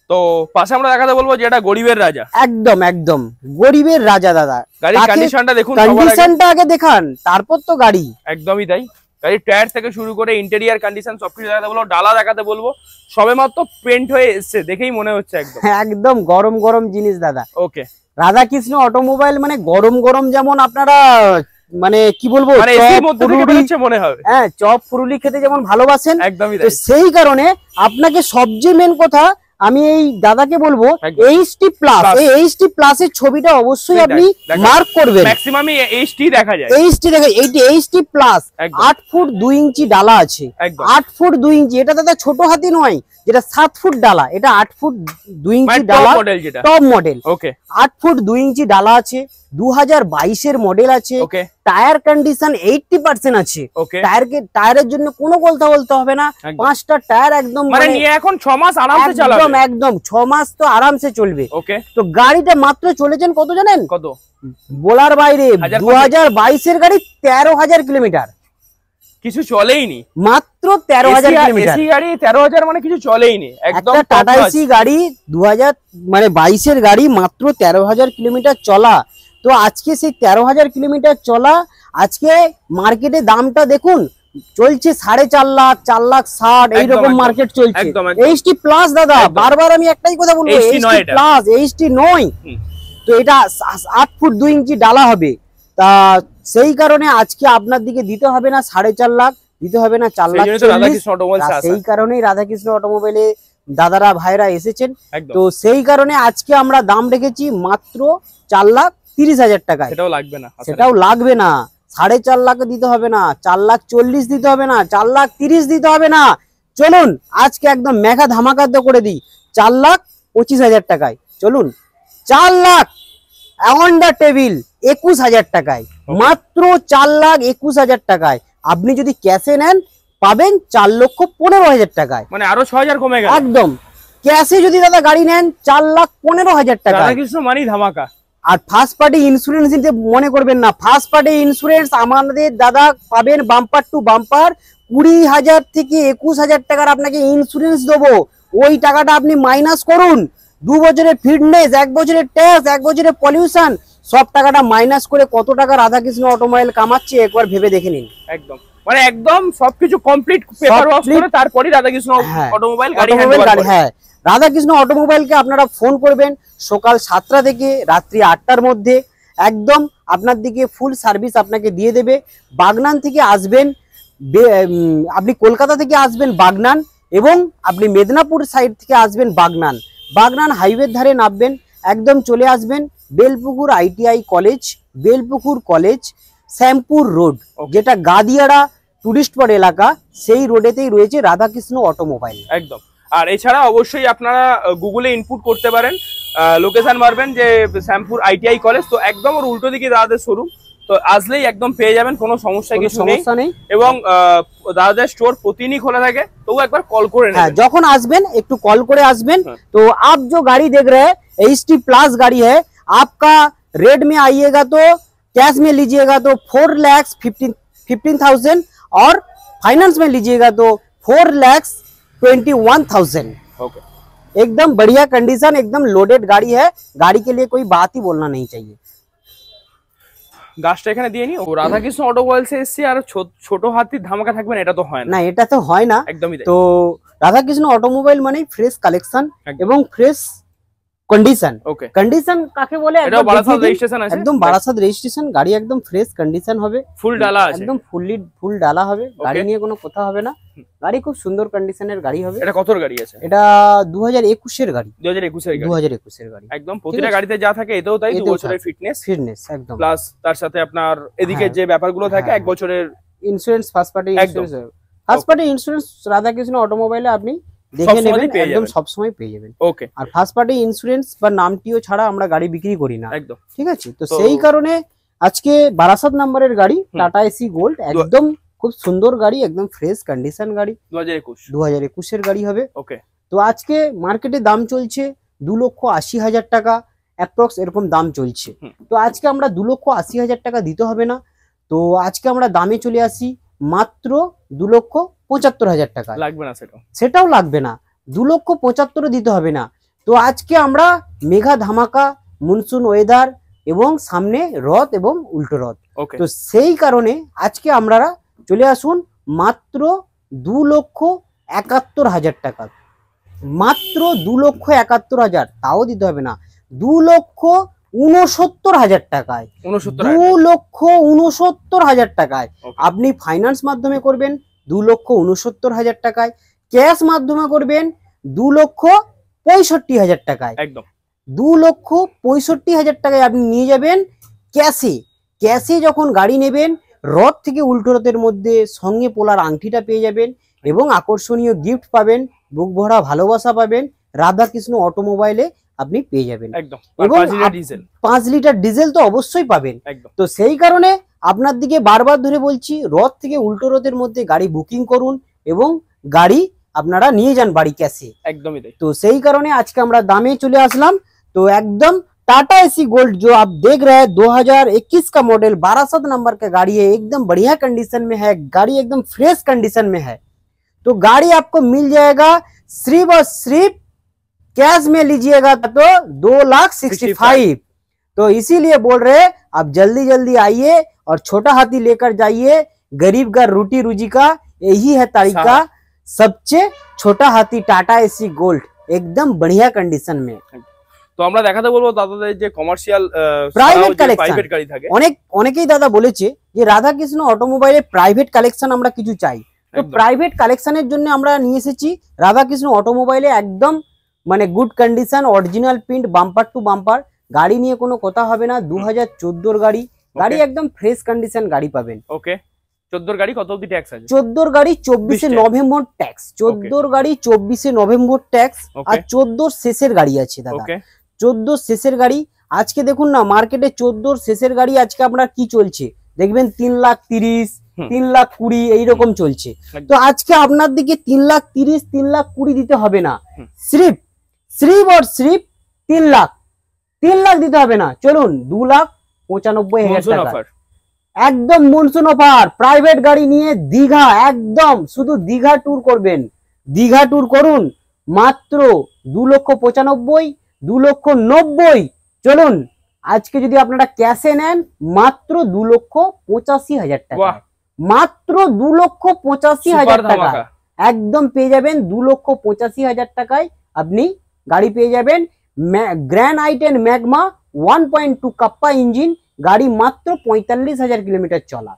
তো পাশে আমরা দেখাতে বলবো যে এটা গরিবের রাজা, একদম একদম গরিবের রাজা দাদা। গাড়ির কন্ডিশনটা দেখুন, কন্ডিশনটা আগে দেখান তারপর তো গাড়ি। একদমই তাই, গাড়ির টায়ার থেকে শুরু করে ইন্টেরিয়র কন্ডিশন সবকিছু দেখাতে বলবো, ডালা দেখাতে বলবো, সবেমাত্র পেন্ট হয়ে এসেছে, দেখেই মনে হচ্ছে একদম একদম গরম গরম জিনিস দাদা। ওকে, রাধাকৃষ্ণ অটোমোবাইল মানে গরম গরম, যেমন আপনারা মানে কি বলবো মনে হবে, হ্যাঁ চপ ফুরুলি খেতে যেমন ভালোবাসেন, একদমই সেই কারণে আপনাকে সবচেয়ে মেন কথা আমি এই দাদাকে বলবো HD প্লাস, এই HD প্লাস এর ছবিটা অবশ্যই আপনি মার্ক করবেন। ম্যাক্সিমাম HD দেখা যায়, HD দেখা যায়। এইটা HD প্লাস 8 ফুট 2 ইঞ্চি ডালা আছে, 8 ফুট 2 ইঞ্চি। এটা দাদা ছোট হাতি নয়, যেটা 7 ফুট ডালা, এটা 8 ফুট 2 ইঞ্চি ডালা, টপ মডেল। ওকে, 8 ফুট 2 ইঞ্চি ডালা আছে, 2022 এর মডেল আছে। টায়ার কন্ডিশন 80% আছে। টায়ারের জন্য কোনো কথা বলতে হবে না, 5টা টায়ার একদম মানে নিয়ে এখন 6 মাস আরামসে চালাবে, একদম 6 মাস তো আরামসে চলবে। ওকে, তো গাড়িটা মাত্র চলেছেন কত জানেন? কত বলার বাইরে, 2022 এর গাড়ি 13,000 কিলোমিটার, কিছু চলেই নি, মাত্র 13,000 কিলোমিটার। এসি গাড়ি 13,000 মানে কিছু চলেই নি একদম। একটা টাটা এসি গাড়ি 2000 মানে 22 এর গাড়ি মাত্র 13,000 কিলোমিটার চলা। তো আজকে সেই 13,000 কিলোমিটার চলা আজকে মার্কেটে দামটা দেখুন চলছে 4.5 লাখ, 4,60,000 এইরকম মার্কেট চলছে। এইচটি প্লাস দাদা, বারবার আমি একটাই কথা বলবো, এইচটি প্লাস, এইচটি নয়। তো এটা 8 ফুট 2 ইঞ্চি ডালা হবে। তা সেই কারণে আজকে আপনার দিকে দিতে হবে না 4.5 লাখ, দিতে হবে না 4 লাখ। সেই কারণেই রাধাকৃষ্ণ অটোমোবাইলে দাদারা ভাইরা এসেছেন। তো সেই কারণে আজকে আমরা দাম রেখেছি মাত্র 4,30,000 টাকায়। সেটাও লাগবে না 4.5 লাখ দিতে হবে না, 4,40,000 দিতে হবে না, 4,30,000 দিতে হবে না। চলুন আজকে একদম মেঘা ধামাকাদ্দ করে দিই 4,25,000 টাকায়। চলুন 4 লাখ অ্যাওয়ান্ডা টেবিল 21,000 টাকায়, মাত্র 4,21,000 টাকায়। আপনি যদি ক্যাশে নেন পাবেন 4,15,000 টাকায়, মানে আরো 6,000 কমে গেল একদম। ক্যাশে যদি দাদা গাড়ি নেন 4,15,000 টাকা, রাধাকৃষ্ণ মানি ধামাকা। আর ফার্স্ট পার্টি ইন্স্যুরেন্স দিতে মনে করবেন না, ফার্স্ট পার্টি ইন্স্যুরেন্স আমাদের দাদা পাবেন বাম্পার টু বাম্পার। 20,000 থেকে 21,000 টাকার আপনাকে ইন্স্যুরেন্স দেবো। ওই টাকাটা আপনি মাইনাস করুন, 2 বছরের ফিটনেস, 1 বছরের ট্যাক্স, 1 বছরের পলিউশন, সব টাকাটা মাইনাস করে কত টাকা রাধাকৃষ্ণ অটোমোবাইল কামাচ্ছে একবার ভেবে দেখে নিন। একদম, মানে একদম সবকিছু কমপ্লিট পেপার ওয়ার্ক করে তারপরই রাধাকৃষ্ণ অটোমোবাইল গাড়ি। হ্যাঁ, রাধাকৃষ্ণ অটোমোবাইলকে আপনারা ফোন করবেন সকাল 7টা থেকে রাত্রি 8টার মধ্যে, একদম আপনার দিকে ফুল সার্ভিস আপনাকে দিয়ে দেবে। বাগনান থেকে আসবেন, আপনি কলকাতা থেকে আসবেন বাগনান, এবং আপনি মেদিনীপুর সাইড থেকে আসবেন বাগনান। বাগনান হাইওয়ের ধারে নামবেন, একদম চলে আসবেন Belpukur ITI college, Belpukur college, Shyampur road, যেটা গাদিয়াড়া টুরিস্ট স্পট এলাকা, সেই রোডেতেই রয়েছে রাধাকৃষ্ণ অটোমোবাইল। একদম। আর এছাড়া অবশ্যই আপনারা গুগলে ইনপুট করতে পারেন, লোকেশন মারবেন যে শ্যামপুর ITI কলেজ, তো একদম ওর উল্টো দিকে দাদাদের শোরুম, তো আসলেই একদম পেয়ে যাবেন, কোনো সমস্যা কিছু নেই। এবং দাদাদের স্টোর প্রতিদিনই খোলা থাকে, তো একবার কল করে নেবেন। হ্যাঁ, যখন আসবেন একটু কল করে আসবেন। তো आप जो गाड़ी देख रहे हैं HT प्लस गाड़ी है, आपका रेट में आइएगा तो कैश में लीजिएगा तो 4,15,000 और फाइनेंस में लीजिएगा तो 4,21,000। एकदम बढ़िया कंडीशन, एकदम लोडेड गाड़ी है। गाड़ी के लिए कोई बात ही बोलना नहीं चाहिए। গাছটা এখানে দিয়ে নি। ও রাধাকৃষ্ণ অটোমোবাইলসে এসেছি আর ছোট হাতির ধামাকা থাকবে না, এটা তো হয় না। এটা তো হয় না, একদমই। তো রাধাকৃষ্ণ অটোমোবাইল মানে ফ্রেশ কালেকশন এবং ফ্রেশ কন্ডিশন। কন্ডিশন কাকে বলে? এটা বারাসাত রেজিস্ট্রেশন আছে, একদম বারাসাত রেজিস্ট্রেশন গাড়ি, একদম ফ্রেশ কন্ডিশন হবে, ফুল ডালা আছে, একদম ফুল ডালা হবে। গাড়ি নিয়ে কোনো কথা হবে না, গাড়ি খুব সুন্দর কন্ডিশনের গাড়ি হবে। এটা কতর গাড়ি আছে? এটা 2021 এর গাড়ি, 2021 এর গাড়ি। একদম প্রতিটা গাড়িতে যা থাকে এতেও তাই, 2 বছরের ফিটনেস একদম, প্লাস তার সাথে আপনার এদিকে যে ব্যাপারগুলো থাকে 1 বছরের insurance, first party insurance. First party insurance Radhakrishna অটোমোবাইলে আপনি দেখে নেবেন, একদম সব সময় পেয়ে যাবেন। ওকে। আর ফার্স্ট পার্টি ইন্স্যুরেন্স বা নামটিও ছাড়া আমরা গাড়ি বিক্রি করি না, একদম ঠিক আছে। তো সেই কারণে আজকে 62 নম্বরের গাড়ি টাটা এসি গোল্ড, একদম খুব সুন্দর গাড়ি, একদম ফ্রেশ কন্ডিশন গাড়ি, 2021 এর গাড়ি হবে। ওকে। তো আজকে মার্কেটে দাম চলছে 2,80,000 টাকা অ্যাপ্রক্স, এরকম দাম চলছে। তো আজকে আমরা 2,80,000 টাকা দিতে হবে না। তো আজকে আমরা দামে চলে আসি মাত্র 2,75,000 টাকা। লাগবে না, সেটাও লাগবে না, 2,75,000 দিতে হবে না। তো আজকে আমরা মেঘা ধামাকা, মনসুন ওয়েদার এবং সামনে রথ এবং উল্টো রথ, তো সেই কারণে আজকে আমরা চলে আসুন মাত্র 2,71,000 টাকা, মাত্র 2,71,000, তাও দিতে হবে না, 2,69,000 টাকায়, 2,69,000 টাকায় আপনি ফাইন্যান্স মাধ্যমে করবেন 2,69,000 টাকায়, ক্যাশ মাধ্যমে করবেন 2,65,000 টাকায়, একদম 2,65,000 টাকায় আপনি নিয়ে যাবেন ক্যাশে। ক্যাশে যখন গাড়ি নেবেন, রথ থেকে উল্টো রথের মধ্যে সঙ্গে পোলার আংটিটা পেয়ে যাবেন এবং আকর্ষণীয় গিফট পাবেন, বুক ভরা ভালোবাসা পাবেন, রাধাকৃষ্ণ অটোমোবাইলে আপনি পেয়ে যাবেন। একদম। এবং 5 লিটার ডিজেল তো অবশ্যই পাবেন। তো সেই কারণে আপনার দিকে বারবার ধরে বলছি, রথ থেকে উল্টো রথের মধ্যে গাড়ি বুকিং করুন এবং গাড়ি আপনারা নিয়ে যান বাড়ি ক্যাশে, একদমই। তো সেই কারণে আজকে আমরা দামে চলে আসলাম। তো একদম टाटा एसी गोल्ड जो आप देख रहे हैं 2021 का मॉडल 1200 नंबर का गाड़ी है, एकदम बढ़िया कंडीशन में है, गाड़ी एकदम फ्रेश कंडीशन में है। तो गाड़ी आपको मिल जाएगा सिर्फ और सिर्फ कैश में लीजिएगा तो 2,65,000। तो इसीलिए बोल रहे आप जल्दी जल्दी आइए और छोटा हाथी लेकर जाइए। गरीब का रोटी रुजी का यही है तरीका। सबसे छोटा हाथी टाटा एसी गोल्ड एकदम बढ़िया कंडीशन में। তো আমরা দেখাতে বলবো দাদাদের যে কমার্শিয়াল প্রাইভেট গাড়ি থাকে, অনেকেই দাদা বলেছে যে রাধাকৃষ্ণ অটোমোবাইলে প্রাইভেট কালেকশন আমরা কিছু চাই। তো প্রাইভেট কালেকশনের জন্য আমরা নিয়ে এসেছি রাধাকৃষ্ণ অটোমোবাইলে একদম মানে good condition, original print, bumper to bumper. গাড়ি নিয়ে কোনো কথা হবে না, 2014 গাড়ি, গাড়ি একদম ফ্রেশ কন্ডিশন গাড়ি পাবেন। ওকে, 14 গাড়ি কত অবধি ট্যাক্স আছে? 14 গাড়ি 24 নভেম্বর ট্যাক্স, 14 গাড়ি 24 নভেম্বর ট্যাক্স, আর 14 শেষের গাড়ি আছে দাদা। 14 শেষের গাড়ি আজকে দেখুন না মার্কেটে 14 শেষের গাড়ি আজকে আপনার কি চলছে দেখবেন 3,30,000 3,20,000 এইরকম চলছে। তো আজকে আপনার দিকে 3,30,000 3,20,000 দিতে হবে না, সির্ফ আর সির্ফ 3 লাখ দিতে হবে না। চলুন 2,95,000 টাকা একদম মনসুন অফার। প্রাইভেট গাড়ি নিয়ে দীঘা, একদম শুধু দীঘা ট্যুর করবেন, দীঘা ট্যুর করুন মাত্র 2,95,000 2,90,000। চলুন আজকে যদি আপনারা ক্যাশে নেন মাত্র 2,85,000 টাকা, মাত্র 2,85,000 টাকা একদম পেয়ে যাবেন। 2,85,000 টাকায় আপনি গাড়ি পেয়ে যাবেন। Grand i10 magma 1.2 kappa engine গাড়ি, মাত্র 45,000 কিলোমিটার চলা।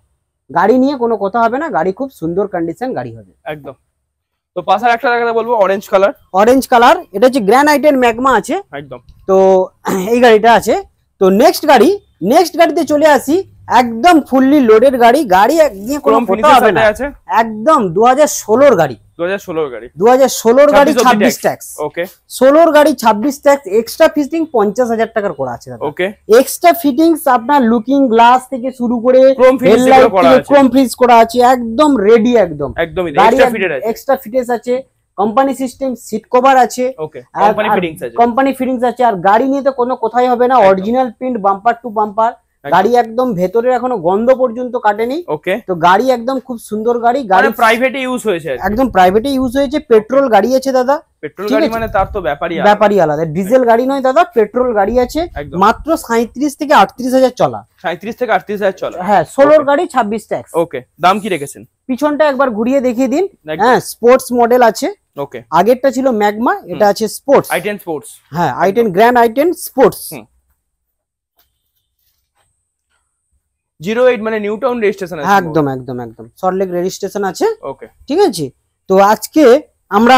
গাড়ি নিয়ে কোনো কথা হবে না, গাড়ি খুব সুন্দর কন্ডিশন গাড়ি হবে একদম। তো পাশে একটা দেখাতে বলবো অরেঞ্জ কালার, এটা হচ্ছে গ্র্যান্ড i10 ম্যাগমা আছে একদম। তো এই গাড়িটা আছে। তো নেক্সট গাড়িতে চলে আসি, একদম ফুললি লোডেড গাড়ি, গাড়ি নিয়ে কোনো কথা হবে না, একদম 2016 গাড়ি, 2016 গাড়ি 26 ট্যাক্স। ওকে, 16 গাড়ি 26 ট্যাক্স, এক্সট্রা ফিটিং 50,000 টাকার করা আছে দাদা। ওকে, এক্সট্রা ফিটিংস আপনার লুকিং গ্লাস থেকে শুরু করে ক্রোম ফিনিশ করা আছে, একদম রেডি, একদম এক্সট্রা ফিটেজ আছে, কোম্পানি সিস্টেম সিট কভার আছে, কোম্পানি ফিটিংস আছে। আর গাড়ি নিয়ে তো কোনো কথাই হবে না, original print, bumper to bumper গাড়ি, একদম ভেতরে এখনো গন্ধ পর্যন্ত কাটেনি। ওকে, তো গাড়ি একদম খুব সুন্দর গাড়ি, গাড়ি প্রাইভেটে ইউজ হয়েছে, একদম প্রাইভেটে ইউজ হয়েছে। পেট্রোল গাড়ি আছে দাদা, পেট্রোল গাড়ি মানে তার তো ব্যাপারই আলাদা, ডিজেল গাড়ি নয় দাদা, পেট্রোল গাড়ি আছে। মাত্র 37 থেকে 38,000 চলা, 37 থেকে 38,000 চলা। হ্যাঁ, 16 গাড়ি 26 ট্যাক্স। ওকে, দাম কি রেখেছেন? পিছনটা একবার ঘুরিয়ে দেখিয়ে দিন। হ্যাঁ, স্পোর্টস মডেল আছে। ওকে, আগেরটা ছিল ম্যাগমা, এটা আছে স্পোর্টস, i10 স্পোর্টস। হ্যাঁ, i10 গ্র্যান্ড i10 স্পোর্টস। 08 মানে নিউ টাউন রেজিস্ট্রেশন আছে, একদম সল্টলেক রেজিস্ট্রেশন আছে। ওকে, ঠিক আছে। তো আজকে আমরা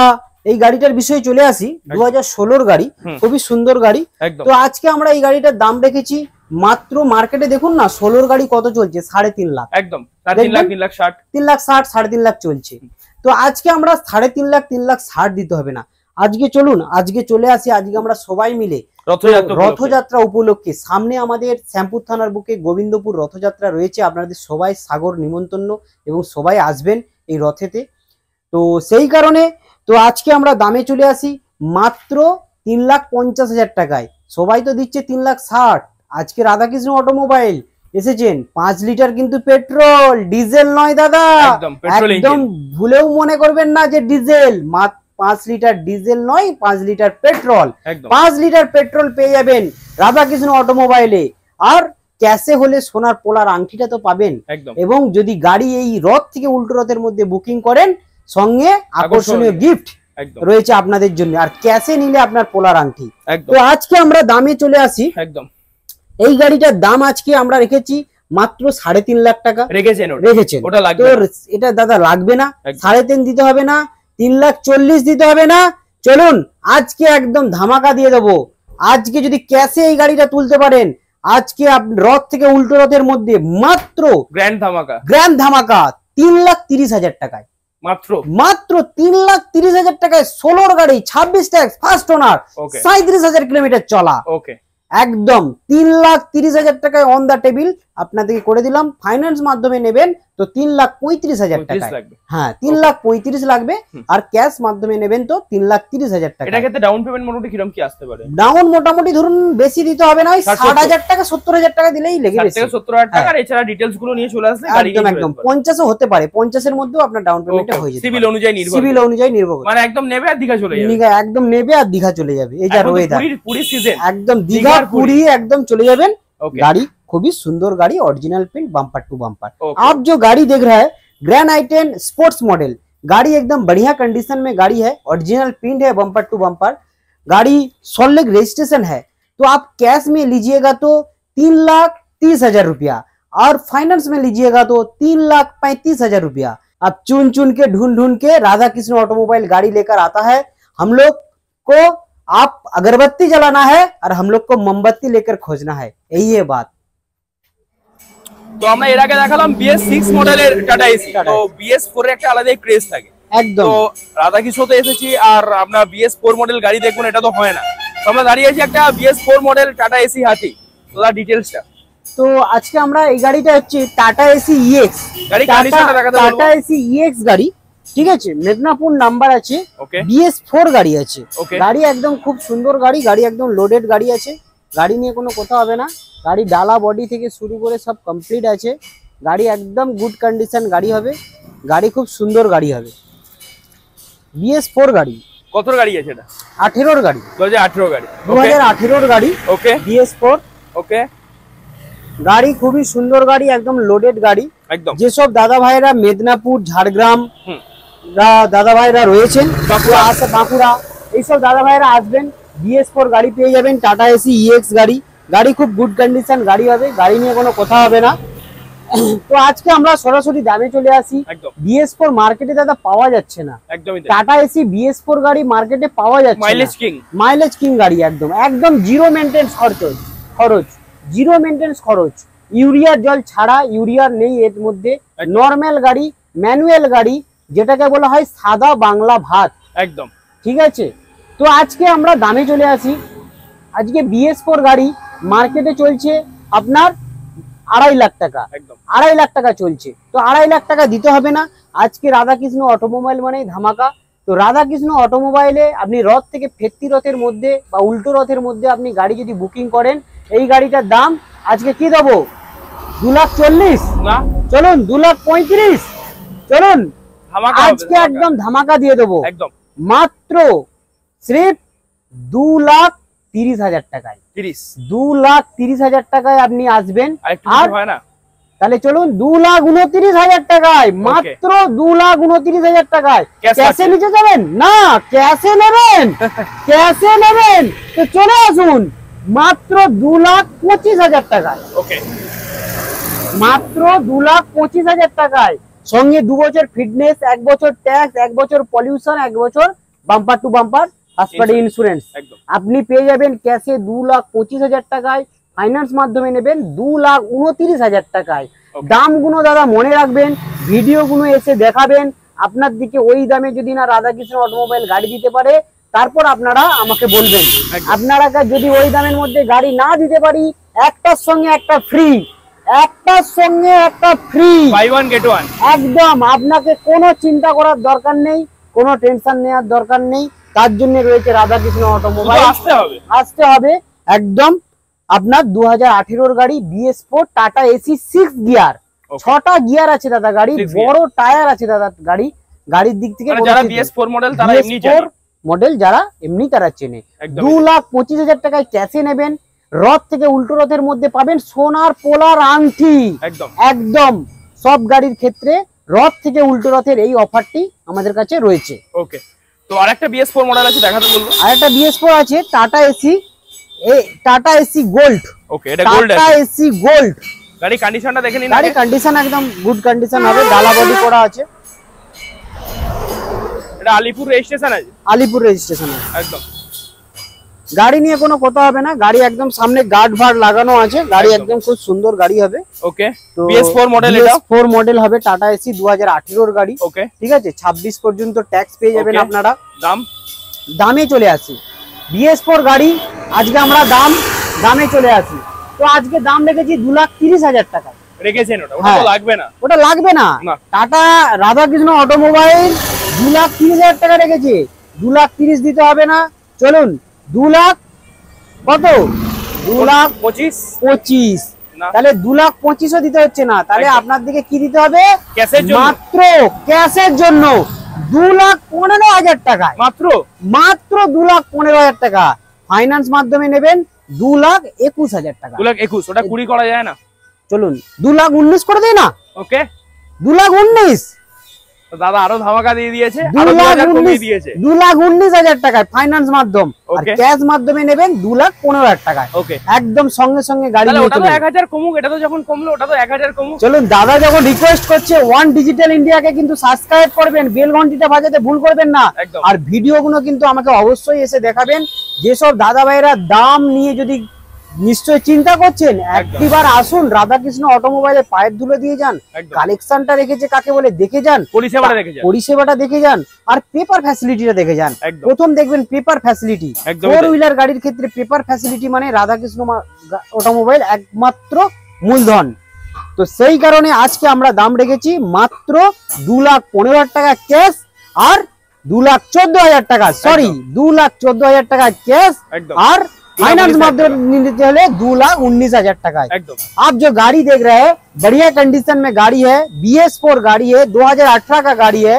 এই গাড়িটার বিষয়ে চলে আসি, 2016 গাড়ি, খুবই সুন্দর গাড়ি। তো আজকে আমরা এই গাড়িটার দাম রেখেছি মাত্র, মার্কেটে দেখুন না 16 গাড়ি কত চলছে, 3.5 লাখ, একদম 3,60,000 3,60,000 লাখ চলছে। তো আজকে আমরা 3.5 লাখ 3,60,000 দিতে হবে না। আজকে চলুন, আজকে চলে আসি, আজকে আমরা সবাই মিলে রথযাত্রা উপলক্ষে, সামনে আমাদের শ্যামপুর থানার বুকে গোবিন্দপুর রথযাত্রা রয়েছে, আপনাদের সবাই সাগর নিমন্ত্রণ এবং সবাই আসবেন এই রথেতে। তো সেই কারণে তো আজকে আমরা দামে চলে আসি মাত্র 3,50,000 টাকায়। সবাই তো দিচ্ছে 3,60,000। আজকে রাধাকৃষ্ণ অটোমোবাইল এসেছেন, 5 লিটার কিন্তু পেট্রোল, ডিজেল নয় দাদা, একদম ভুলেও মনে করবেন না যে ডিজেল, মাত্র 5 লিটার ডিজেল নয়, 5 লিটার পেট্রোল, 5 লিটার পেট্রোল পেয়ে যাবেন রাধাকৃষ্ণ অটোমোবাইলে। আর ক্যাশে হলে সোনার পোলার আংটিটা তো পাবেন, এবং যদি গাড়ি এই রথ থেকে উল্টো রথের মধ্যে বুকিং করেন সঙ্গে আকর্ষণীয় গিফট রয়েছে আপনাদের জন্য, আর ক্যাশে নিলে আপনার পোলার আংটি। তো আজকে আমরা দামে চলে আসি, একদম এই গাড়িটার দাম আজকে আমরা রেখেছি মাত্র 3.5 লাখ টাকা রেখেছেন। এটা দাদা লাগবে না, 3.5 দিতে হবে না, 3,40,000 দিতে হবে না। চলুন আজকে একদম ধামাকা দিয়ে দেবো। আজকে যদি ক্যাশে এই গাড়িটা তুলতে পারেন, আজকে রথ থেকে উল্টো রথের মধ্যে মাত্র গ্র্যান্ড ধামাকা 3,30,000 টাকায়, মাত্র 3,30,000 টাকায় 16 গাড়ি 26 ট্যাক্স, ফার্স্ট ওনার, 37,000 কিলোমিটার চলা। ওকে, একদম 3,30,000 টাকায় অন দা টেবিল আপনাদেরকে করে দিলাম। ফাইন্যান্স মাধ্যমে নেবেন তো 3,35,000 টাকা, হ্যাঁ 3,35,000 লাগবে। আর ক্যাশ মাধ্যমে নেবেন তো 3,30,000 টাকা। এটা ক্ষেত্রে ডাউন পেমেন্ট মোটামুটি কিরকম কি আসতে পারে? ডাউন মোটামুটি ধরুন বেশি দিতে হবে না, 60,000 টাকা 70,000 টাকা দিলেই লেগে যাবে। 70,000 টাকা। আর এছাড়া ডিটেইলস গুলো নিয়ে চলে আসলে গাড়ি একদম 50 ও হতে পারে, 50 এর মধ্যেও আপনার ডাউন পেমেন্টটা হয়ে যাবে। সিভিল অনুযায়ী নির্ভর মানে একদম নেবে আর দীঘা চলে যাবে। একদম নেবে আর দীঘা চলে যাবে। এই যা ওয়েদার পুরী সিজন, একদম দীঘা পুরী একদম চলে যাবেন। गाड़ी खूब ही सुंदर गाड़ी, original print, bumper to bumper. आप जो गाड़ी देख रहे हैं ग्रैंड i10 स्पोर्ट्स मॉडल, गाड़ी एकदम बढ़िया कंडीशन में गाड़ी है, ओरिजिनल प्रिंट है बम्पर टू बम्पर, गाड़ी सॉलिड रजिस्ट्रेशन है। तो आप कैश में लीजिएगा तो 3,30,000 रुपया और फाइनेंस में लीजिएगा तो 3,35,000 रुपया। अब चुन चुन के ढूंढ के राधा कृष्ण ऑटोमोबाइल गाड़ी लेकर आता है। हम लोग को आप अगरबत्ती जलाना है और हम लोग को मोमबत्ती लेकर खोजना है, यही है बात। তো আমরা এর আগে দেখালাম BS6 মডেলের টাটা এসি, তো BS4 এর একটা আলাদা ক্রেজ থাকে একদম। তো রাধাকৃষ্ণতে এসেছি আর আমরা BS4 মডেল গাড়ি দেখুন, এটা তো হয় না। তো আমরা দাঁড়িয়ে আছি একটা BS4 মডেল টাটা এসি হাতি, তো তার ডিটেইলসটা। তো আজকে আমরা এই গাড়িটা হচ্ছে টাটা এসি EX, গাড়ি কন্ডিশনটা দেখাতে বলবো। টাটা এসি EX গাড়ি, ঠিক আছে, মেদিনীপুর নাম্বার আছে, BS4 গাড়ি আছে। গাড়ি একদম খুব সুন্দর গাড়ি, গাড়ি একদম লোডেড গাড়ি আছে, গাড়ি নিয়ে কোনো কথা হবে না। গাড়ি ডালা বডি থেকে শুরু করে সব কমপ্লিট আছে, গাড়ি একদম গুড কন্ডিশন গাড়ি হবে, গাড়ি খুব সুন্দর গাড়ি হবে। BS4 গাড়ি। কত গাড়ি আছে এটা? 18 গাড়ি, 2018 গাড়ি, 2018 গাড়ি। ওকে, BS4। ওকে, গাড়ি খুবই সুন্দর গাড়ি, একদম লোডেড গাড়ি। একদম যেসব দাদা ভাইরা মেদিনীপুর ঝাড়গ্রাম দাদা ভাইরা রয়েছেন, বাঁকুড়া, এইসব দাদা ভাইরা আসবেন, BS4 গাড়ি পেয়ে যাবেন, টাটা এসি EX গাড়ি। গাড়ি খুব গুড কন্ডিশন গাড়ি হবে, গাড়ি নিয়ে কোনো কথা হবে না। তো আজকে আমরা সরাসরি দামে চলে আসি। BS4 মার্কেটে দাদা পাওয়া যাচ্ছে না, টাটা এসি BS4 গাড়ি মার্কেটে পাওয়া যাচ্ছে না। মাইলেজ কিং গাড়ি, একদম একদম জিরো মেইনটেন্স খরচ, জিরো মেইনটেন্স খরচ, ইউরিয়ার জল ছাড়া, ইউরিয়ার নেই এর মধ্যে, নরমাল গাড়ি, ম্যানুয়াল গাড়ি, যেটাকে বলা হয় সাদা বাংলা ভাত, একদম ঠিক আছে। তো আজকে আমরা দামে চলে আসি। আজকে BS4 গাড়ি মার্কেটে চলছে আপনার 2.5 লাখ টাকা, একদম 2.5 লাখ টাকা চলছে। তো 2.5 লাখ টাকা দিতে হবে না। আজকে রাধাকৃষ্ণ অটোমোবাইল মানে ধামাকা। তো রাধাকৃষ্ণ অটোমোবাইলে আপনি রথ থেকে ফেত্তি রথের মধ্যে বা উল্টো রথের মধ্যে আপনি গাড়ি যদি বুকিং করেন, এই গাড়িটার দাম আজকে কি দেবো? 2,40,000 না, চলুন 2,35,000, চলুন আজকে একদম ধামাকা দিয়ে দেবো, একদম মাত্র সির্ফ 2,30,000 টাকায়। 2,30,000 টাকায় আপনি আসবেন। আর তাহলে চলুন 2,29,000 টাকায়, মাত্র 2,29,000 টাকায়। ক্যাশে নিচে যাবেন না, ক্যাশে নেবেন, ক্যাশে নেবেন তো চলে আসুন মাত্র 2,25,000 টাকায়। ওকে, মাত্র 2,25,000 টাকায়, সঙ্গে 2 বছর ফিটনেস, 1 বছর ট্যাক্স, 1 বছর পলিউশন, 1 বছর বাম্পার টু বাম্পার হাসপাতাল ইন্স্যুরেন্স আপনি পেয়ে যাবেন ক্যাশে 2,25,000 টাকায়। ফাইন্যান্স মাধ্যমে নেবেন 2,29,000 টাকায়। দামগুলো দাদা মনে রাখবেন, ভিডিওগুলো এসে দেখাবেন, আপনার দিকে ওই দামে যদি না রাধাকৃষ্ণ অটোমোবাইল গাড়ি দিতে পারে, তারপর আপনারা আমাকে বলবেন। আপনারা যদি ওই দামের মধ্যে গাড়ি না দিতে পারি, একটার সঙ্গে একটা ফ্রি, একটার সঙ্গে একটা free, buy one get one. একদম আপনাকে কোনো চিন্তা করার দরকার নেই, কোনো টেনশন নেওয়ার দরকার নেই। তার জন্য রয়েছে রাধাকৃষ্ণ অটোমোবাইল, আসতে হবে একদম। আপনার 2018 গাড়ি BS4 টাটা এসি 6 গিয়ার, 6টা গিয়ার আছে দাদা গাড়ি, বড় টায়ার আছে দাদা গাড়ি। গাড়ির দিক থেকে যারা BS4 মডেল তারা এমনি জানে, মডেল যারা এমনি তারা চেনে। 2,25,000 টাকায় ক্যাশে নেবেন। রথ থেকে উল্টো রথের মধ্যে পাবেন সোনার পোলার আংটি, একদম সব গাড়ির ক্ষেত্রে রথ থেকে উল্টো রথের এই অফারটি আমাদের কাছে রয়েছে। ওকে, তো আরেকটা BS4 মডেল আছে দেখাতে বলবো। আরেকটা BS4 আছে Tata AC, Tata AC gold. Okay, এটা গোল্ড আছে, টাটা এসি গোল্ড। গাড়ি কন্ডিশনটা দেখে নিন, গাড়ি কন্ডিশন একদম গুড কন্ডিশন হবে, ডালা বডি করা আছে। এটা আলিপুর রেজিস্ট্রেশন আছে, আলিপুর রেজিস্ট্রেশন আছে একদম। গাড়ি নিয়ে কোনো কথা হবে না, গাড়ি একদম সামনে গার্ড ভার্ড লাগানো আছে, গাড়ি একদম খুব সুন্দর গাড়ি হবে। ওকে, তো BS4 মডেল, এটা BS4 মডেল হবে, টাটা এসি 2018 গাড়ি। ওকে, ঠিক আছে, 26 পর্যন্ত ট্যাক্স পেয়ে যাবেন আপনারা। দামে চলে আসি। BS4 গাড়ি আজকে আমরা দাম দামে চলে আসি। তো আজকে দাম রেখেছি 2,30,000 টাকা রেখেছেন। ওটা তো লাগবে না, ওটা লাগবে না। টাটা রাধাকৃষ্ণ অটোমোবাইল 2,30,000 টাকা রেখেছে, 2,30,000 দিতে হবে না। চলুন 2 লাখ কত, 2,25,000, তাহলে 2,25,000 দিতে হচ্ছে না। তাহলে আপনার দিকে কি দিতে হবে, মাত্র ক্যাশের জন্য 2,15,000 টাকা, মাত্র 2,15,000 টাকা। ফাইন্যান্স মাধ্যমে নেবেন 2,21,000 টাকা। 2,21,000 ওটা 20 করা যায় না? চলুন 2,19,000 করে দেয় না? ওকে 2,19,000 দাদা আরো ধামাকা দিয়ে দিয়েছে, আরো 2,000 কমিয়ে দিয়েছে। 2,19,000 টাকায় ফাইন্যান্স মাধ্যম, আর ক্যাশ মাধ্যমে নেবেন 2,15,000 টাকায়। ওকে একদম সঙ্গে সঙ্গে গাড়ি নিয়ে ওটা তো 1,000 কমুক, এটা তো যখন কমলো ওটা তো 1,000 কমুক। চলুন দাদা যখন রিকোয়েস্ট করছে ওয়ান ডিজিটাল ইন্ডিয়াকে কিন্তু সাবস্ক্রাইব করবেন, বেল ঘন্টিটা বাজাতে ভুল করবেন না। আর ভিডিওগুলো কিন্তু আমাকে অবশ্যই এসে দেখাবেন। যেসব দাদা ভাইরা দাম নিয়ে যদি নিশ্চয় চিন্তা করছেন, একটিবার আসুন রাধাকৃষ্ণ অটোমোবাইলে পায়ের ধুলো দিয়ে যান। কালেকশনটা রেখেছে কাকে বলে দেখে যান, পরিষেবাটা দেখে যান, আর পেপার ফ্যাসিলিটিটা দেখে যান। প্রথম দেখবেন পেপার ফ্যাসিলিটি, 4 হুইলার গাড়ির ক্ষেত্রে পেপার ফ্যাসিলিটি মানে রাধাকৃষ্ণ অটোমোবাইল একমাত্র মূলধন। তো সেই কারণে আজকে আমরা দাম রেখেছি মাত্র 2,15,000 টাকা ক্যাশ আর 2,14,000 টাকা, সরি 2,14,000 টাকা ক্যাশ আর फाइनेंस माध्यम चले 2,19,000 टाका। आप जो गाड़ी देख रहे हैं बढ़िया कंडीशन में गाड़ी है, BS4 गाड़ी है, 2018 का गाड़ी है,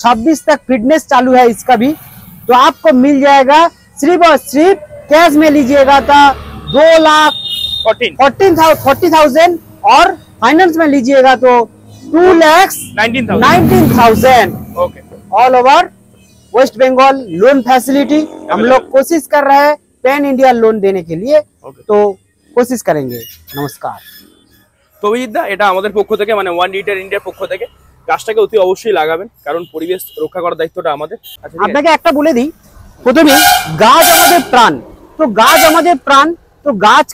26 तक फिटनेस चालू है इसका भी। तो आपको मिल जाएगा सिर्फ और सिर्फ कैश में लीजिएगा था 2,40,000 और फाइनेंस में लीजिएगा तो 2,19,000। All over West Bengal loan facility हम लोग कोशिश कर रहे हैं पैन इंडिया लोन देने के लिए, तो कोशिश करेंगे। नमस्कार। তো অভিজিৎদা এটা আমাদের পক্ষ থেকে মানে ওয়ান ডিজিটাল ইন্ডিয়ার পক্ষ থেকে গাছটাকে অতি অবশ্যই লাগাবেন, কারণ পরিবেশ রক্ষা করার দায়িত্বটা আমাদের। আপনাকে একটা বলে দিই প্রথমে, গাছ আমাদের প্রাণ, তো গাছ আমাদের প্রাণ, তো গাছ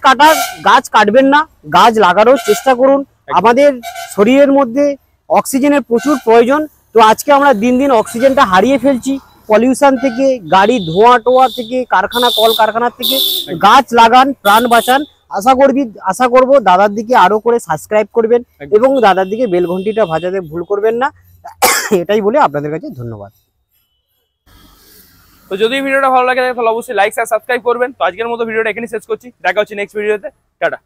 কাটবেন না, গাছ লাগানোর চেষ্টা করুন। আমাদের শরীরের মধ্যে অক্সিজেনের প্রচুর প্রয়োজন। তো আজকে আমরা দিন দিন অক্সিজেনটা হারিয়ে ফেলছি পলিউশন থেকে, গাড়ির ধোঁয়া টোয়া থেকে, কারখানা কল কারখানার থেকে। গাছ লাগান, প্রাণ বাঁচান। আশা করব দাদার দিকে আরো করে সাবস্ক্রাইব করবেন এবং দাদার দিকে বেল ঘন্টিটা বাজাতে ভুল করবেন না। এটাই বলে আপনাদের কাছে ধন্যবাদ। তো যদি ভিডিওটা ভালো লাগে তাহলে অবশ্যই লাইক আর সাবস্ক্রাইব করবেন। তো আজকের মতো ভিডিওটা এখানেই শেষ করছি, দেখা হচ্ছে নেক্সট ভিডিওতে। টাটা।